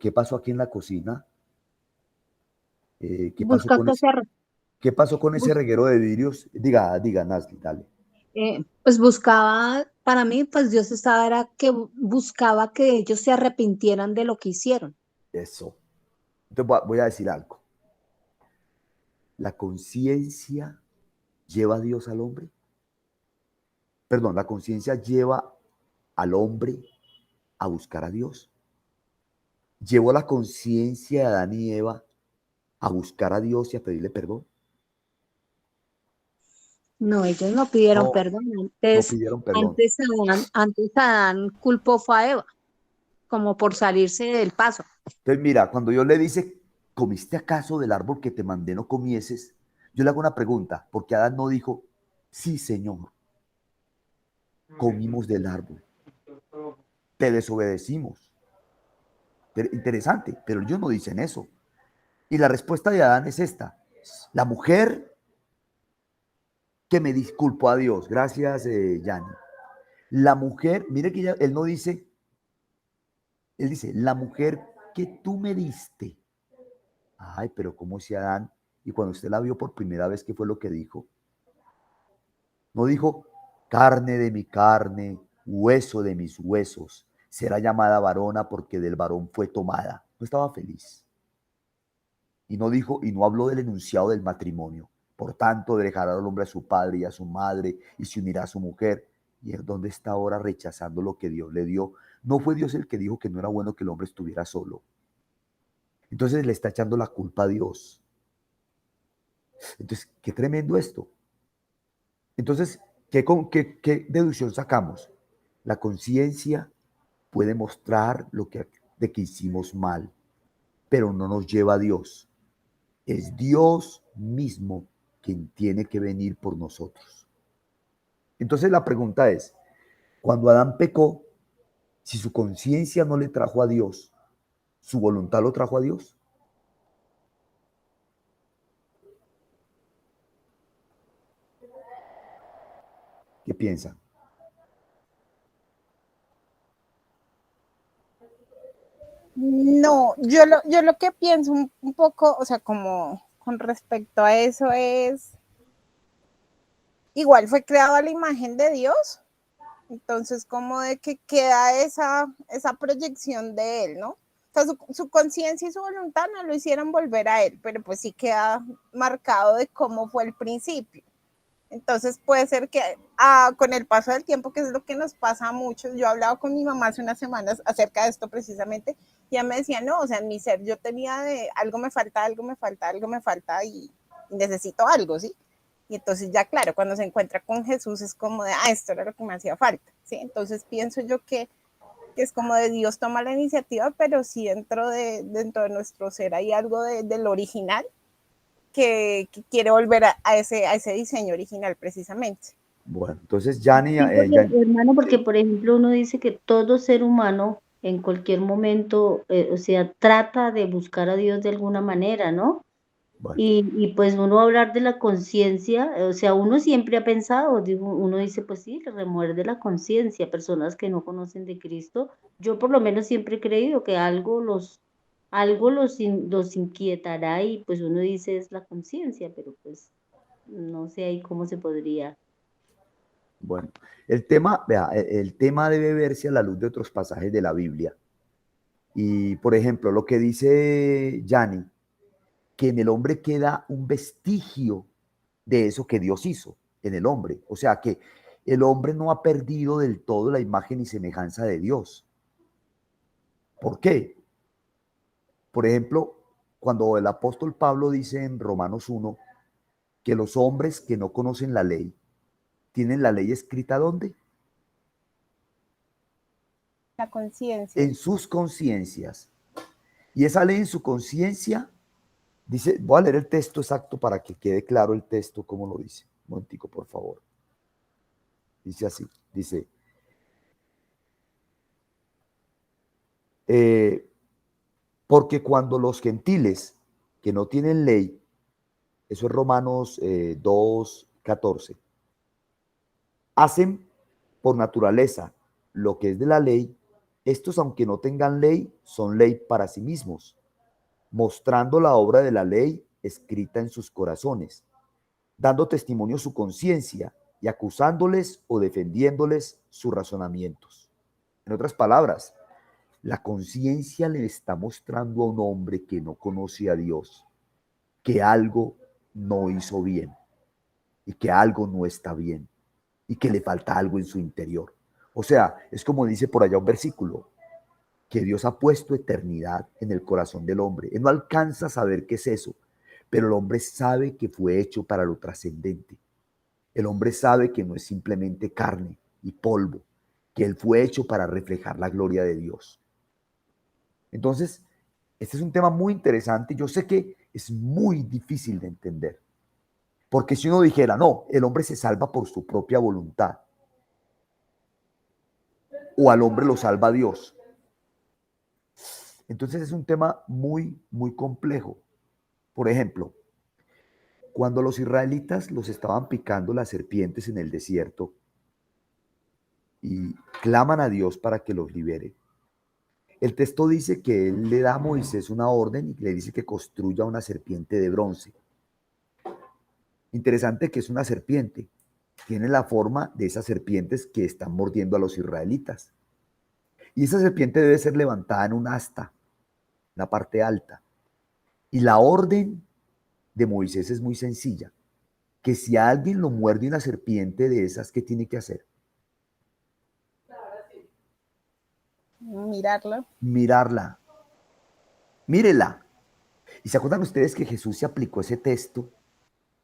¿qué pasó aquí en la cocina? ¿Qué pasó Busca con que ese, se arre- qué pasó con ese bus- reguero de vidrios? Diga, Nazli, dale. pues buscaba, para mí, pues Dios estaba, era que buscaba que ellos se arrepintieran de lo que hicieron. Eso. Entonces voy a decir algo. La conciencia lleva a Dios al hombre. Perdón, la conciencia lleva al hombre a buscar a Dios. Llevó la conciencia de Adán y Eva a buscar a Dios y a pedirle perdón. No, ellos no pidieron No, perdón. no pidieron perdón. Antes Adán culpó fue a Eva, como por salirse del paso. Entonces, mira, cuando Dios le dice, ¿comiste acaso del árbol que te mandé no comieses? Yo le hago una pregunta, porque Adán no dijo, sí, Señor, comimos del árbol, te desobedecimos. Interesante, pero ellos no dicen eso. Y la respuesta de Adán es esta. La mujer que me disculpó a Dios, gracias, Yanni. La mujer, mire que él no dice, él dice, la mujer que tú me diste. Ay, pero ¿cómo si Adán? Y cuando usted la vio por primera vez, ¿qué fue lo que dijo? No dijo, carne de mi carne, hueso de mis huesos, será llamada varona porque del varón fue tomada. No estaba feliz. Y no dijo, y no habló del enunciado del matrimonio. Por tanto, dejará al hombre a su padre y a su madre y se unirá a su mujer. ¿Y es donde está ahora rechazando lo que Dios le dio? No fue Dios el que dijo que no era bueno que el hombre estuviera solo. Entonces le está echando la culpa a Dios. Entonces, qué tremendo esto. Entonces, ¿qué deducción sacamos? La conciencia puede mostrar de que hicimos mal, pero no nos lleva a Dios. Es Dios mismo quien tiene que venir por nosotros. Entonces la pregunta es, cuando Adán pecó, si su conciencia no le trajo a Dios, ¿su voluntad lo trajo a Dios? ¿Qué piensan? No, yo lo que pienso un poco, o sea, como con respecto a eso es, igual fue creado a la imagen de Dios, entonces como de que queda esa proyección de él, ¿no? O sea, su conciencia y su voluntad no lo hicieron volver a él, pero pues sí queda marcado de cómo fue el principio. Entonces puede ser que con el paso del tiempo, que es lo que nos pasa a muchos, yo he hablado con mi mamá hace unas semanas acerca de esto precisamente, y ella me decía, no, o sea, en mi ser yo tenía de algo me falta, algo me falta, algo me falta y necesito algo, ¿sí? Y entonces ya claro, cuando se encuentra con Jesús es como de, esto era lo que me hacía falta, ¿sí? Entonces pienso yo que es como de Dios toma la iniciativa, pero sí dentro de nuestro ser hay algo del original que quiere volver a ese diseño original precisamente. Bueno, entonces Yanni, Sí, porque, hermano, porque sí, por ejemplo uno dice que todo ser humano en cualquier momento, o sea, trata de buscar a Dios de alguna manera, ¿no? bueno, Y pues uno hablar de la conciencia, o sea, uno siempre ha pensado, uno dice, pues sí, le remuerde la conciencia, personas que no conocen de Cristo. Yo por lo menos siempre he creído que los inquietará y pues uno dice es la conciencia, pero pues no sé ahí cómo se podría. bueno. El tema, vea, el tema debe verse a la luz de otros pasajes de la Biblia. Y, por ejemplo, lo que dice Yanni, que en el hombre queda un vestigio de eso que Dios hizo en el hombre. O sea que el hombre no ha perdido del todo la imagen y semejanza de Dios. ¿Por qué? Por ejemplo, cuando el apóstol Pablo dice en Romanos 1 que los hombres que no conocen la ley tienen la ley escrita ¿dónde? La conciencia. En sus conciencias. Y esa ley en su conciencia dice, voy a leer el texto exacto para que quede claro el texto, cómo lo dice. Un momentico, por favor. Dice así, dice, Porque cuando los gentiles que no tienen ley, eso es Romanos 2:14, hacen por naturaleza lo que es de la ley, estos, aunque no tengan ley, son ley para sí mismos, mostrando la obra de la ley escrita en sus corazones, dando testimonio su conciencia y acusándoles o defendiéndoles sus razonamientos. En otras palabras, la conciencia le está mostrando a un hombre que no conoce a Dios que algo no hizo bien y que algo no está bien y que le falta algo en su interior. O sea, es como dice por allá un versículo, que Dios ha puesto eternidad en el corazón del hombre. Él no alcanza a saber qué es eso, pero el hombre sabe que fue hecho para lo trascendente. El hombre sabe que no es simplemente carne y polvo, que él fue hecho para reflejar la gloria de Dios. Entonces, este es un tema muy interesante. Yo sé que es muy difícil de entender, porque si uno dijera, no, el hombre se salva por su propia voluntad, o al hombre lo salva Dios, entonces es un tema muy, muy complejo. Por ejemplo, cuando los israelitas los estaban picando las serpientes en el desierto y claman a Dios para que los libere, el texto dice que él le da a Moisés una orden y le dice que construya una serpiente de bronce. Interesante que es una serpiente. Tiene la forma de esas serpientes que están mordiendo a los israelitas. Y esa serpiente debe ser levantada en un asta, en la parte alta. Y la orden de Moisés es muy sencilla. Que si a alguien lo muerde una serpiente de esas, ¿qué tiene que hacer? Mirarla. Mirarla. Mírela. ¿Y se acuerdan ustedes que Jesús se aplicó ese texto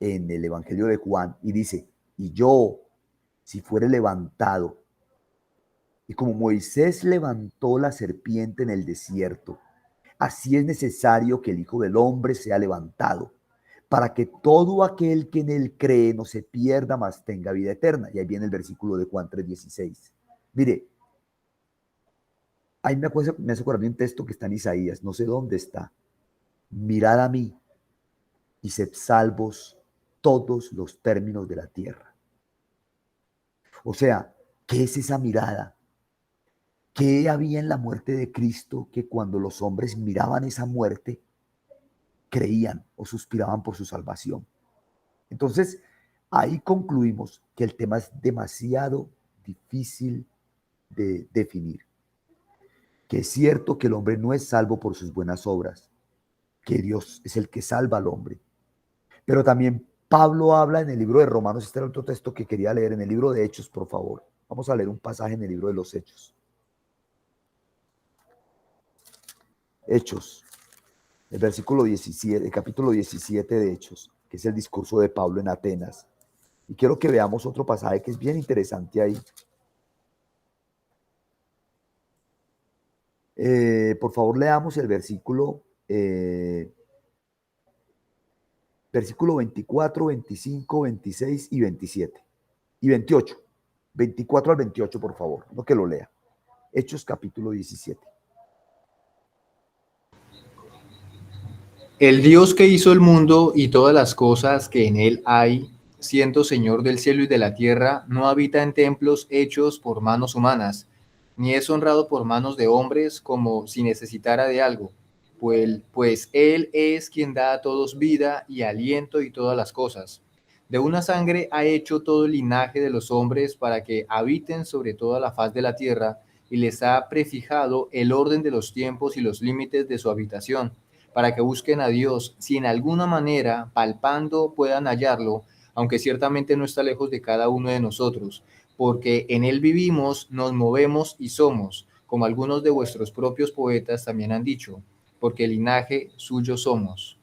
en el Evangelio de Juan y dice, y yo, si fuere levantado, y como Moisés levantó la serpiente en el desierto, así es necesario que el Hijo del Hombre sea levantado, para que todo aquel que en él cree no se pierda, mas tenga vida eterna. Y ahí viene el versículo de Juan 3:16. Mire, ahí me hace acordar de un texto que está en Isaías, no sé dónde está. Mirad a mí y sed salvos todos los términos de la tierra. O sea, ¿qué es esa mirada? ¿Qué había en la muerte de Cristo que cuando los hombres miraban esa muerte, creían o suspiraban por su salvación? Entonces, ahí concluimos que el tema es demasiado difícil de definir. Que es cierto que el hombre no es salvo por sus buenas obras, que Dios es el que salva al hombre. Pero también Pablo habla en el libro de Romanos, este era otro texto que quería leer, en el libro de Hechos, por favor. Vamos a leer un pasaje en el libro de los Hechos. Hechos, el versículo 17, el capítulo 17 de Hechos, que es el discurso de Pablo en Atenas. Y quiero que veamos otro pasaje que es bien interesante ahí. Por favor, leamos el versículo 24, 25, 26 y 27. Y 28. 24 al 28, por favor. No que lo lea. Hechos capítulo 17. El Dios que hizo el mundo y todas las cosas que en él hay, siendo Señor del cielo y de la tierra, no habita en templos hechos por manos humanas, ni es honrado por manos de hombres como si necesitara de algo, pues Él es quien da a todos vida y aliento y todas las cosas. De una sangre ha hecho todo el linaje de los hombres para que habiten sobre toda la faz de la tierra, y les ha prefijado el orden de los tiempos y los límites de su habitación, para que busquen a Dios, si en alguna manera, palpando, puedan hallarlo, aunque ciertamente no está lejos de cada uno de nosotros, porque en él vivimos, nos movemos y somos, como algunos de vuestros propios poetas también han dicho, porque el linaje suyo somos.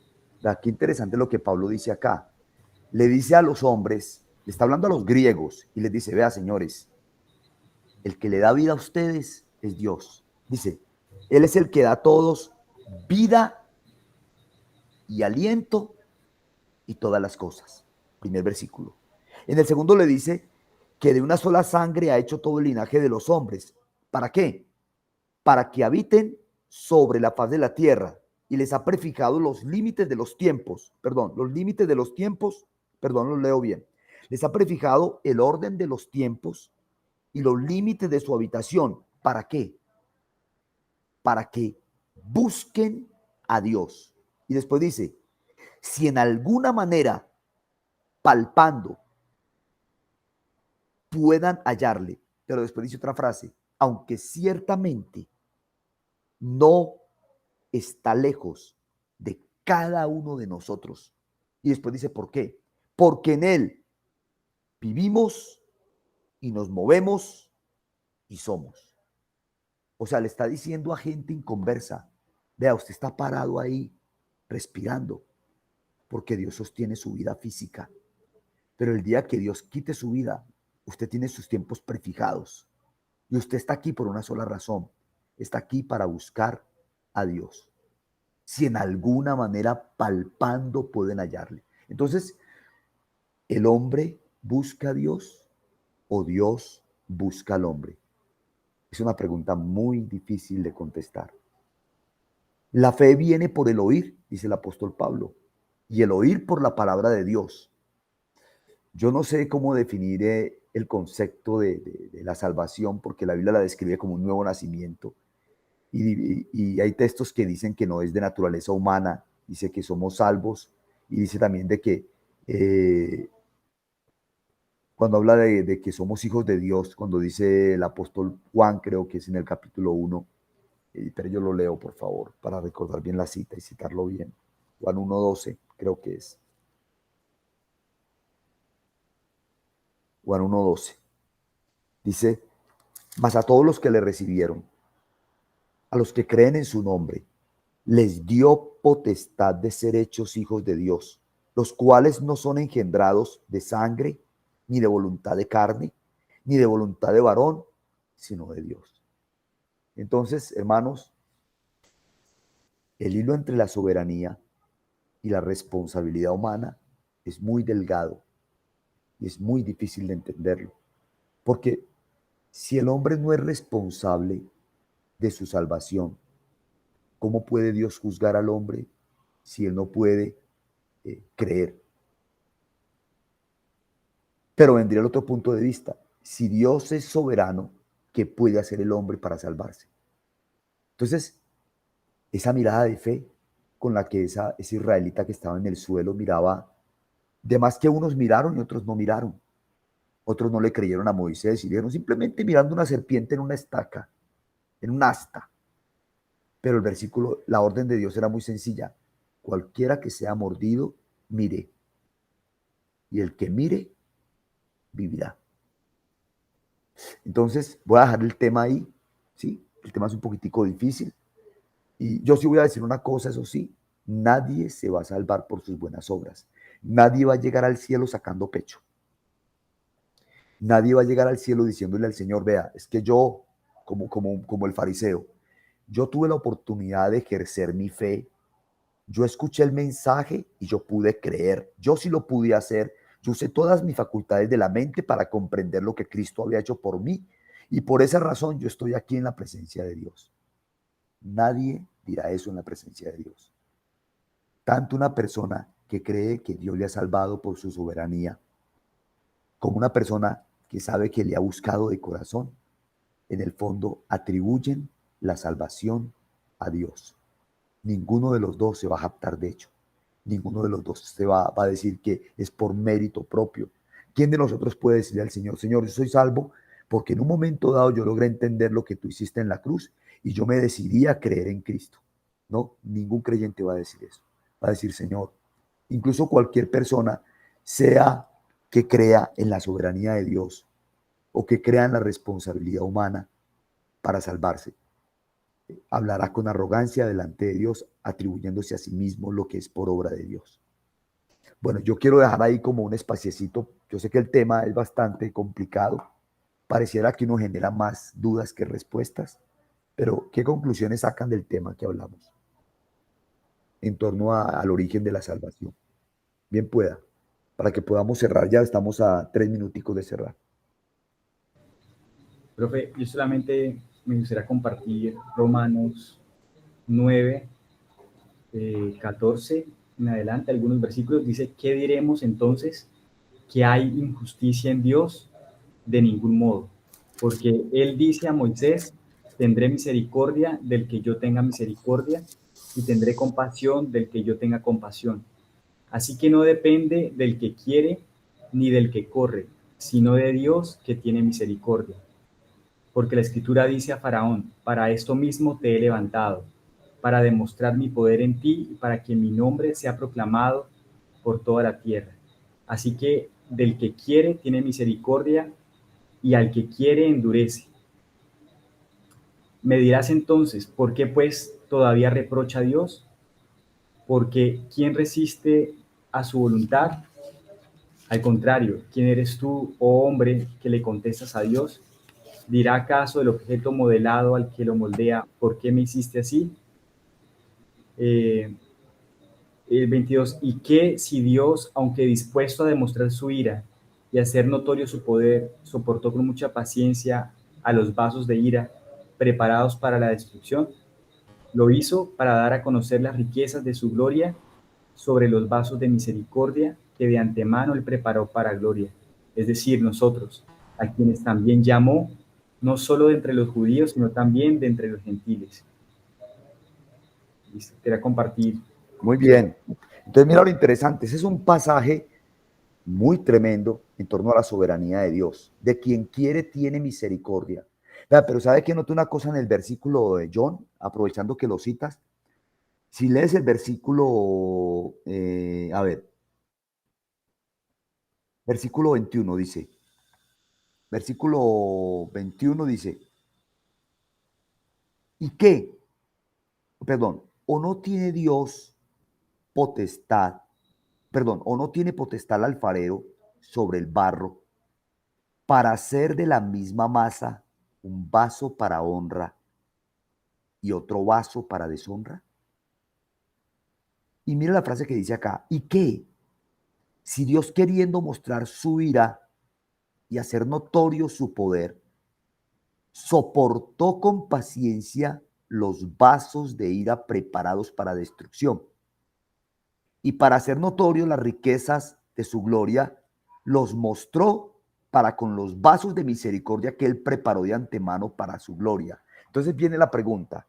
Qué interesante lo que Pablo dice acá. Le dice a los hombres, le está hablando a los griegos, y les dice, vea, señores, el que le da vida a ustedes es Dios. Dice, Él es el que da a todos vida y aliento y todas las cosas. Primer versículo. En el segundo le dice que de una sola sangre ha hecho todo el linaje de los hombres. ¿Para qué? Para que habiten sobre la faz de la tierra y les ha prefijado los límites de los tiempos, los límites de los tiempos, lo leo bien, les ha prefijado el orden de los tiempos y los límites de su habitación. ¿Para qué? Para que busquen a Dios. Y después dice, si en alguna manera, palpando, puedan hallarle. Pero después dice otra frase, aunque ciertamente no está lejos de cada uno de nosotros. Y después dice, ¿por qué? Porque en Él vivimos y nos movemos y somos. O sea, le está diciendo a gente inconversa, vea, usted está parado ahí, respirando, porque Dios sostiene su vida física. Pero el día que Dios quite su vida, usted tiene sus tiempos prefijados. Y usted está aquí por una sola razón. Está aquí para buscar a Dios. Si en alguna manera palpando pueden hallarle. Entonces, ¿el hombre busca a Dios o Dios busca al hombre? Es una pregunta muy difícil de contestar. La fe viene por el oír, dice el apóstol Pablo, y el oír por la palabra de Dios. Yo no sé cómo definir el concepto de la salvación, porque la Biblia la describe como un nuevo nacimiento. Y hay textos que dicen que no es de naturaleza humana, dice que somos salvos, y dice también de que cuando habla de que somos hijos de Dios, cuando dice el apóstol Juan, creo que es en el capítulo 1, pero yo lo leo, por favor, para recordar bien la cita y citarlo bien. Juan 1:12, creo que es. Juan 1:12. Dice, mas a todos los que le recibieron, a los que creen en su nombre, les dio potestad de ser hechos hijos de Dios, los cuales no son engendrados de sangre, ni de voluntad de carne, ni de voluntad de varón, sino de Dios. Entonces, hermanos, el hilo entre la soberanía y la responsabilidad humana es muy delgado y es muy difícil de entenderlo. Porque si el hombre no es responsable de su salvación, ¿cómo puede Dios juzgar al hombre si él no puede creer? Pero vendría el otro punto de vista. Si Dios es soberano, ¿qué puede hacer el hombre para salvarse? Entonces, esa mirada de fe con la que ese israelita que estaba en el suelo miraba, de más que unos miraron y otros no miraron. Otros no le creyeron a Moisés y dijeron simplemente mirando una serpiente en una estaca, en un asta. Pero el versículo, la orden de Dios era muy sencilla. Cualquiera que sea mordido, mire. Y el que mire, vivirá. Entonces, voy a dejar el tema ahí, ¿sí? El tema es un poquitico difícil. Y yo sí voy a decir una cosa, eso sí, nadie se va a salvar por sus buenas obras. Nadie va a llegar al cielo sacando pecho. Nadie va a llegar al cielo diciéndole al Señor, vea, es que yo, como el fariseo, yo tuve la oportunidad de ejercer mi fe. Yo escuché el mensaje y yo pude creer. Yo sí lo pude hacer. Yo usé todas mis facultades de la mente para comprender lo que Cristo había hecho por mí. Y por esa razón yo estoy aquí en la presencia de Dios. Nadie dirá eso en la presencia de Dios. Tanto una persona que cree que Dios le ha salvado por su soberanía, como una persona que sabe que le ha buscado de corazón, en el fondo atribuyen la salvación a Dios. Ninguno de los dos se va a jactar de hecho. Ninguno de los dos se va a decir que es por mérito propio. ¿Quién de nosotros puede decirle al Señor, Señor, yo soy salvo porque en un momento dado yo logré entender lo que tú hiciste en la cruz y yo me decidí a creer en Cristo? No, ningún creyente va a decir eso. Va a decir, Señor, incluso cualquier persona, sea que crea en la soberanía de Dios o que crea en la responsabilidad humana para salvarse, hablará con arrogancia delante de Dios, atribuyéndose a sí mismo lo que es por obra de Dios. Bueno, yo quiero dejar ahí como un espaciecito. Yo sé que el tema es bastante complicado. Pareciera que uno genera más dudas que respuestas, pero ¿qué conclusiones sacan del tema que hablamos en torno al origen de la salvación? Bien pueda, para que podamos cerrar. Ya estamos a 3 minuticos de cerrar. Profe, yo solamente me gustaría compartir Romanos 9, 14 en adelante, algunos versículos, dice, ¿qué diremos entonces? ¿Que hay injusticia en Dios? De ningún modo, porque Él dice a Moisés, tendré misericordia del que yo tenga misericordia y tendré compasión del que yo tenga compasión. Así que no depende del que quiere ni del que corre, sino de Dios que tiene misericordia. Porque la Escritura dice a Faraón, para esto mismo te he levantado, para demostrar mi poder en ti y para que mi nombre sea proclamado por toda la tierra. Así que del que quiere tiene misericordia y al que quiere endurece. Me dirás entonces, ¿por qué pues todavía reprocha a Dios? Porque ¿quién resiste a su voluntad? Al contrario, ¿quién eres tú, oh hombre, que le contestas a Dios? ¿Dirá acaso el objeto modelado al que lo moldea, ¿por qué me hiciste así? El 22, ¿y qué si Dios, aunque dispuesto a demostrar su ira y hacer notorio su poder, soportó con mucha paciencia a los vasos de ira preparados para la destrucción? Lo hizo para dar a conocer las riquezas de su gloria sobre los vasos de misericordia que de antemano él preparó para gloria, es decir, nosotros, a quienes también llamó, no solo de entre los judíos, sino también de entre los gentiles. Listo, quería compartir. Muy bien. Entonces, mira lo interesante. Ese es un pasaje muy tremendo en torno a la soberanía de Dios. De quien quiere tiene misericordia. Pero ¿sabe que noto una cosa en el versículo de John? Aprovechando que lo citas. Si lees el versículo, versículo 21 dice, versículo 21 dice, ¿y qué? Perdón, o no tiene Dios potestad, perdón, o no tiene potestad el alfarero sobre el barro para hacer de la misma masa un vaso para honra y otro vaso para deshonra. Y mira la frase que dice acá, ¿y qué? Si Dios, queriendo mostrar su ira y hacer notorio su poder, soportó con paciencia los vasos de ira preparados para destrucción, y para hacer notorio las riquezas de su gloria, los mostró para con los vasos de misericordia que él preparó de antemano para su gloria. Entonces viene la pregunta.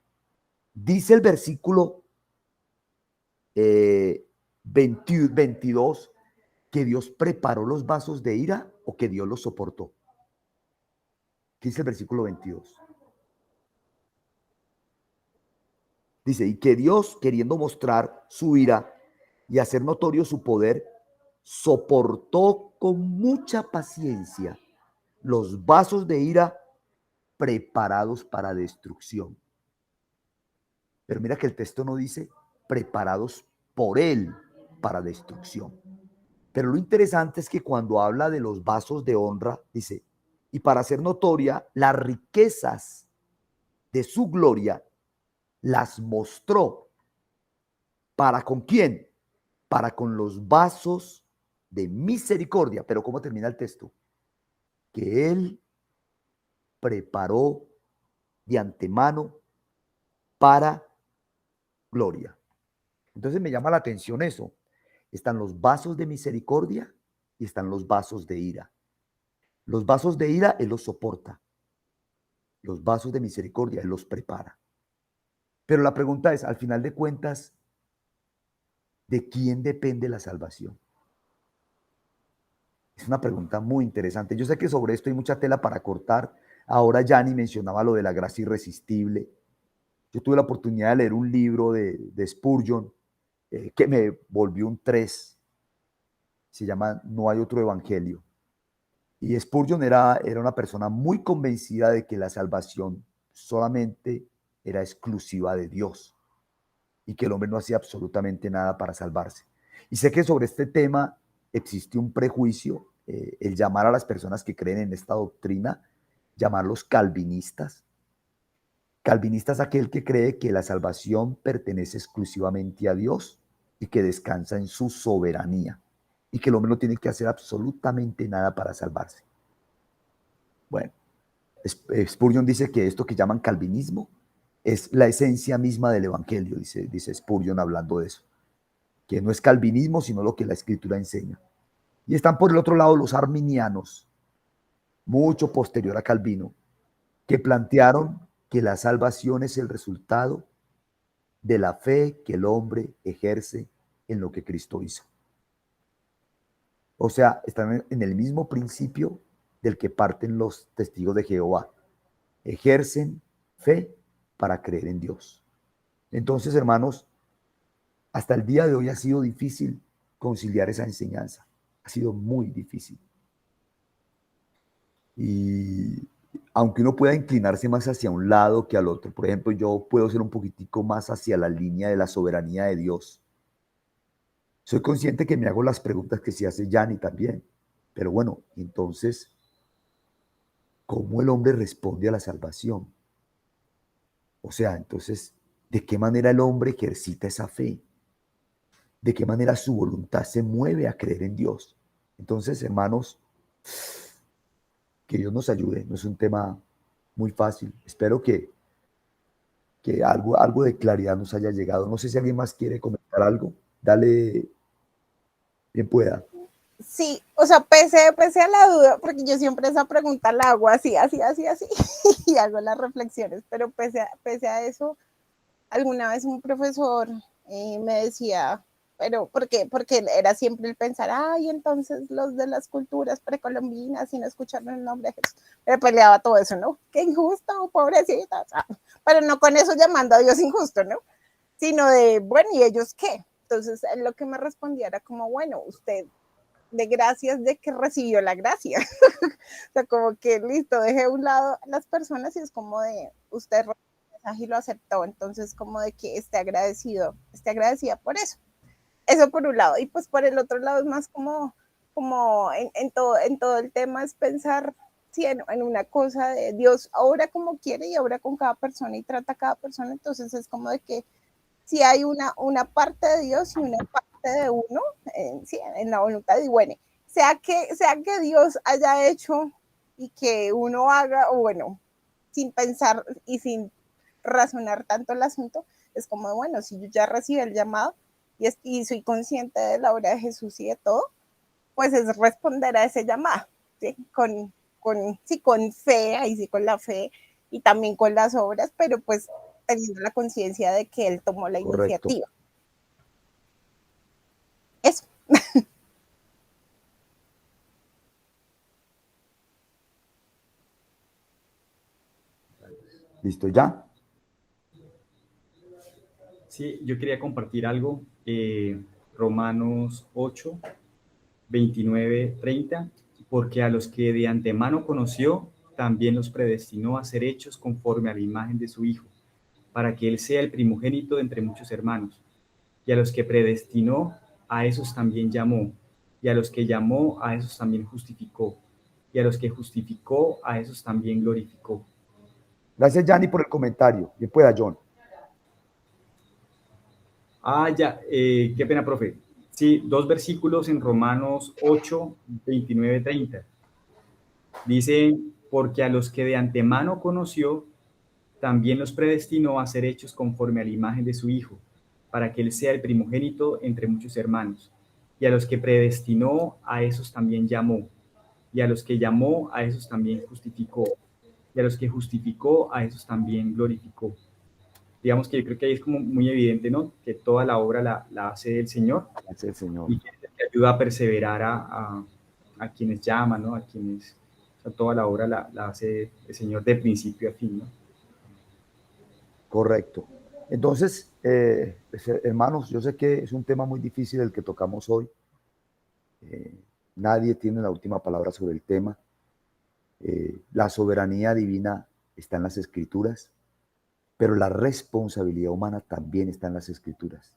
Dice el versículo 22 que Dios preparó los vasos de ira o que Dios los soportó. ¿Qué dice el versículo 22? Dice, y que Dios, queriendo mostrar su ira y hacer notorio su poder, soportó con mucha paciencia los vasos de ira preparados para destrucción. Pero mira que el texto no dice preparados por él para destrucción. Pero lo interesante es que cuando habla de los vasos de honra, dice, y para hacer notoria las riquezas de su gloria, las mostró. ¿Para con quién? Para con los vasos de misericordia. Pero ¿cómo termina el texto? Que él preparó de antemano para gloria. Entonces me llama la atención eso. Están los vasos de misericordia y están los vasos de ira. Los vasos de ira él los soporta. Los vasos de misericordia él los prepara. Pero la pregunta es, al final de cuentas, ¿de quién depende la salvación? Es una pregunta muy interesante. Yo sé que sobre esto hay mucha tela para cortar. Ahora Yanni mencionaba lo de la gracia irresistible. Yo tuve la oportunidad de leer un libro de Spurgeon que me volvió un 3. Se llama No hay otro evangelio. Y Spurgeon era una persona muy convencida de que la salvación solamente era exclusiva de Dios y que el hombre no hacía absolutamente nada para salvarse. Y sé que sobre este tema existe un prejuicio, el llamar a las personas que creen en esta doctrina, llamarlos calvinistas. Calvinista es aquel que cree que la salvación pertenece exclusivamente a Dios y que descansa en su soberanía y que el hombre no tiene que hacer absolutamente nada para salvarse. Bueno, Spurgeon dice que esto que llaman calvinismo es la esencia misma del Evangelio, dice Spurgeon hablando de eso, que no es calvinismo, sino lo que la Escritura enseña. Y están por el otro lado los arminianos, mucho posterior a Calvino, que plantearon que la salvación es el resultado de la fe que el hombre ejerce en lo que Cristo hizo. O sea, están en el mismo principio del que parten los testigos de Jehová. Ejercen fe para creer en Dios. Entonces, hermanos, hasta el día de hoy ha sido difícil conciliar esa enseñanza. Ha sido muy difícil. Y aunque uno pueda inclinarse más hacia un lado que al otro, por ejemplo, yo puedo ser un poquitico más hacia la línea de la soberanía de Dios. Soy consciente que me hago las preguntas que se hace Yanni también. Pero bueno, entonces, ¿cómo el hombre responde a la salvación? O sea, entonces, ¿de qué manera el hombre ejercita esa fe? ¿De qué manera su voluntad se mueve a creer en Dios? Entonces, hermanos, que Dios nos ayude. No es un tema muy fácil. Espero que algo de claridad nos haya llegado. No sé si alguien más quiere comentar algo. Dale, bien pueda. Sí, o sea, pese a la duda, porque yo siempre esa pregunta la hago así, y hago las reflexiones, pero pese a eso, alguna vez un profesor me decía, pero porque era siempre el pensar, ay, entonces los de las culturas precolombinas y no escucharon el nombre de Jesús, pero peleaba todo eso, ¿no? Qué injusto, pobrecita, pero no con eso llamando a Dios injusto, ¿no? Sino de, bueno, ¿y ellos qué? Entonces, lo que me respondía era como, bueno, usted de gracias de que recibió la gracia. O sea, como que listo, dejé a un lado a las personas y es como de usted y lo aceptó, entonces como de que esté agradecida por eso. Eso por un lado. Y pues por el otro lado es más como en todo el tema es pensar sí, en una cosa de Dios obra como quiere y obra con cada persona y trata a cada persona, entonces es como de que si hay una parte de Dios y una parte de uno, sí, en la voluntad, y bueno, sea que Dios haya hecho y que uno haga, o bueno, sin pensar y sin razonar tanto el asunto, es como, bueno, si yo ya recibí el llamado y soy consciente de la obra de Jesús y de todo, pues es responder a ese llamado, ¿sí? Con fe, ahí sí con la fe y también con las obras, pero pues teniendo la conciencia de que él tomó la Correcto. iniciativa. Eso. ¿Listo ya? Sí, yo quería compartir algo. Romanos 8, 29, 30. Porque a los que de antemano conoció, también los predestinó a ser hechos conforme a la imagen de su Hijo, para que Él sea el primogénito de entre muchos hermanos. Y a los que predestinó, a esos también llamó. Y a los que llamó, a esos también justificó. Y a los que justificó, a esos también glorificó. Gracias, Yanni, por el comentario. Bien pueda, John. Ya, qué pena, profe. Sí, 2 versículos en Romanos 8, 29, 30. Dice, porque a los que de antemano conoció, también los predestinó a ser hechos conforme a la imagen de su Hijo, para que Él sea el primogénito entre muchos hermanos. Y a los que predestinó, a esos también llamó. Y a los que llamó, a esos también justificó. Y a los que justificó, a esos también glorificó. Digamos que yo creo que ahí es como muy evidente, ¿no? Que toda la obra la hace el Señor. Gracias, el Señor. Y que ayuda a perseverar a quienes llaman, ¿no? A quienes, o sea, toda la obra la hace el Señor de principio a fin, ¿no? Correcto. Entonces, hermanos, yo sé que es un tema muy difícil el que tocamos hoy. Nadie tiene la última palabra sobre el tema. La soberanía divina está en las Escrituras, pero la responsabilidad humana también está en las Escrituras.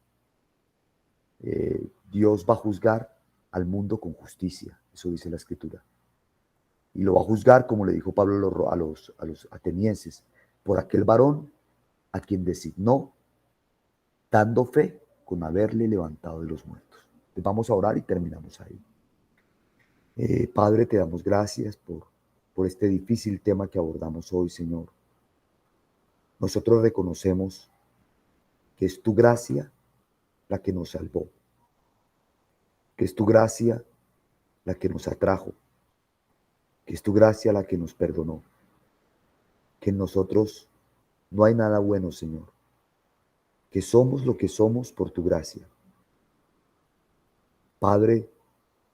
Dios va a juzgar al mundo con justicia, eso dice la Escritura. Y lo va a juzgar, como le dijo Pablo a los atenienses, por aquel varón a quien designó, dando fe con haberle levantado de los muertos. Entonces vamos a orar y terminamos ahí. Padre, te damos gracias por este difícil tema que abordamos hoy, Señor. Nosotros reconocemos que es tu gracia la que nos salvó, que es tu gracia la que nos atrajo, que es tu gracia la que nos perdonó, que en nosotros no hay nada bueno, Señor, que somos lo que somos por tu gracia. Padre,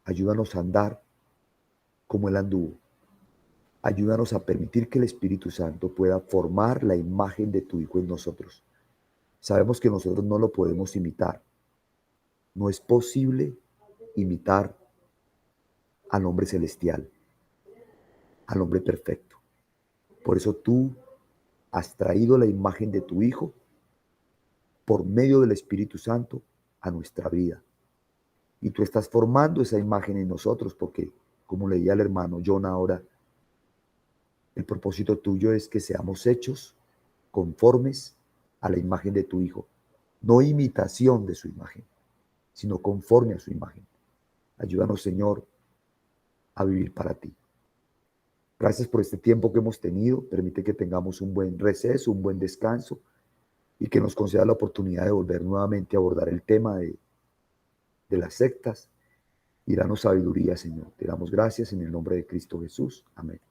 ayúdanos a andar como Él anduvo. Ayúdanos a permitir que el Espíritu Santo pueda formar la imagen de tu Hijo en nosotros. Sabemos que nosotros no lo podemos imitar. No es posible imitar al hombre celestial, al hombre perfecto. Por eso tú has traído la imagen de tu Hijo por medio del Espíritu Santo a nuestra vida. Y tú estás formando esa imagen en nosotros porque, como leía el hermano John ahora, el propósito tuyo es que seamos hechos conformes a la imagen de tu Hijo. No imitación de su imagen, sino conforme a su imagen. Ayúdanos, Señor, a vivir para ti. Gracias por este tiempo que hemos tenido. Permite que tengamos un buen receso, un buen descanso y que nos conceda la oportunidad de volver nuevamente a abordar el tema de las sectas y danos sabiduría, Señor. Te damos gracias en el nombre de Cristo Jesús. Amén.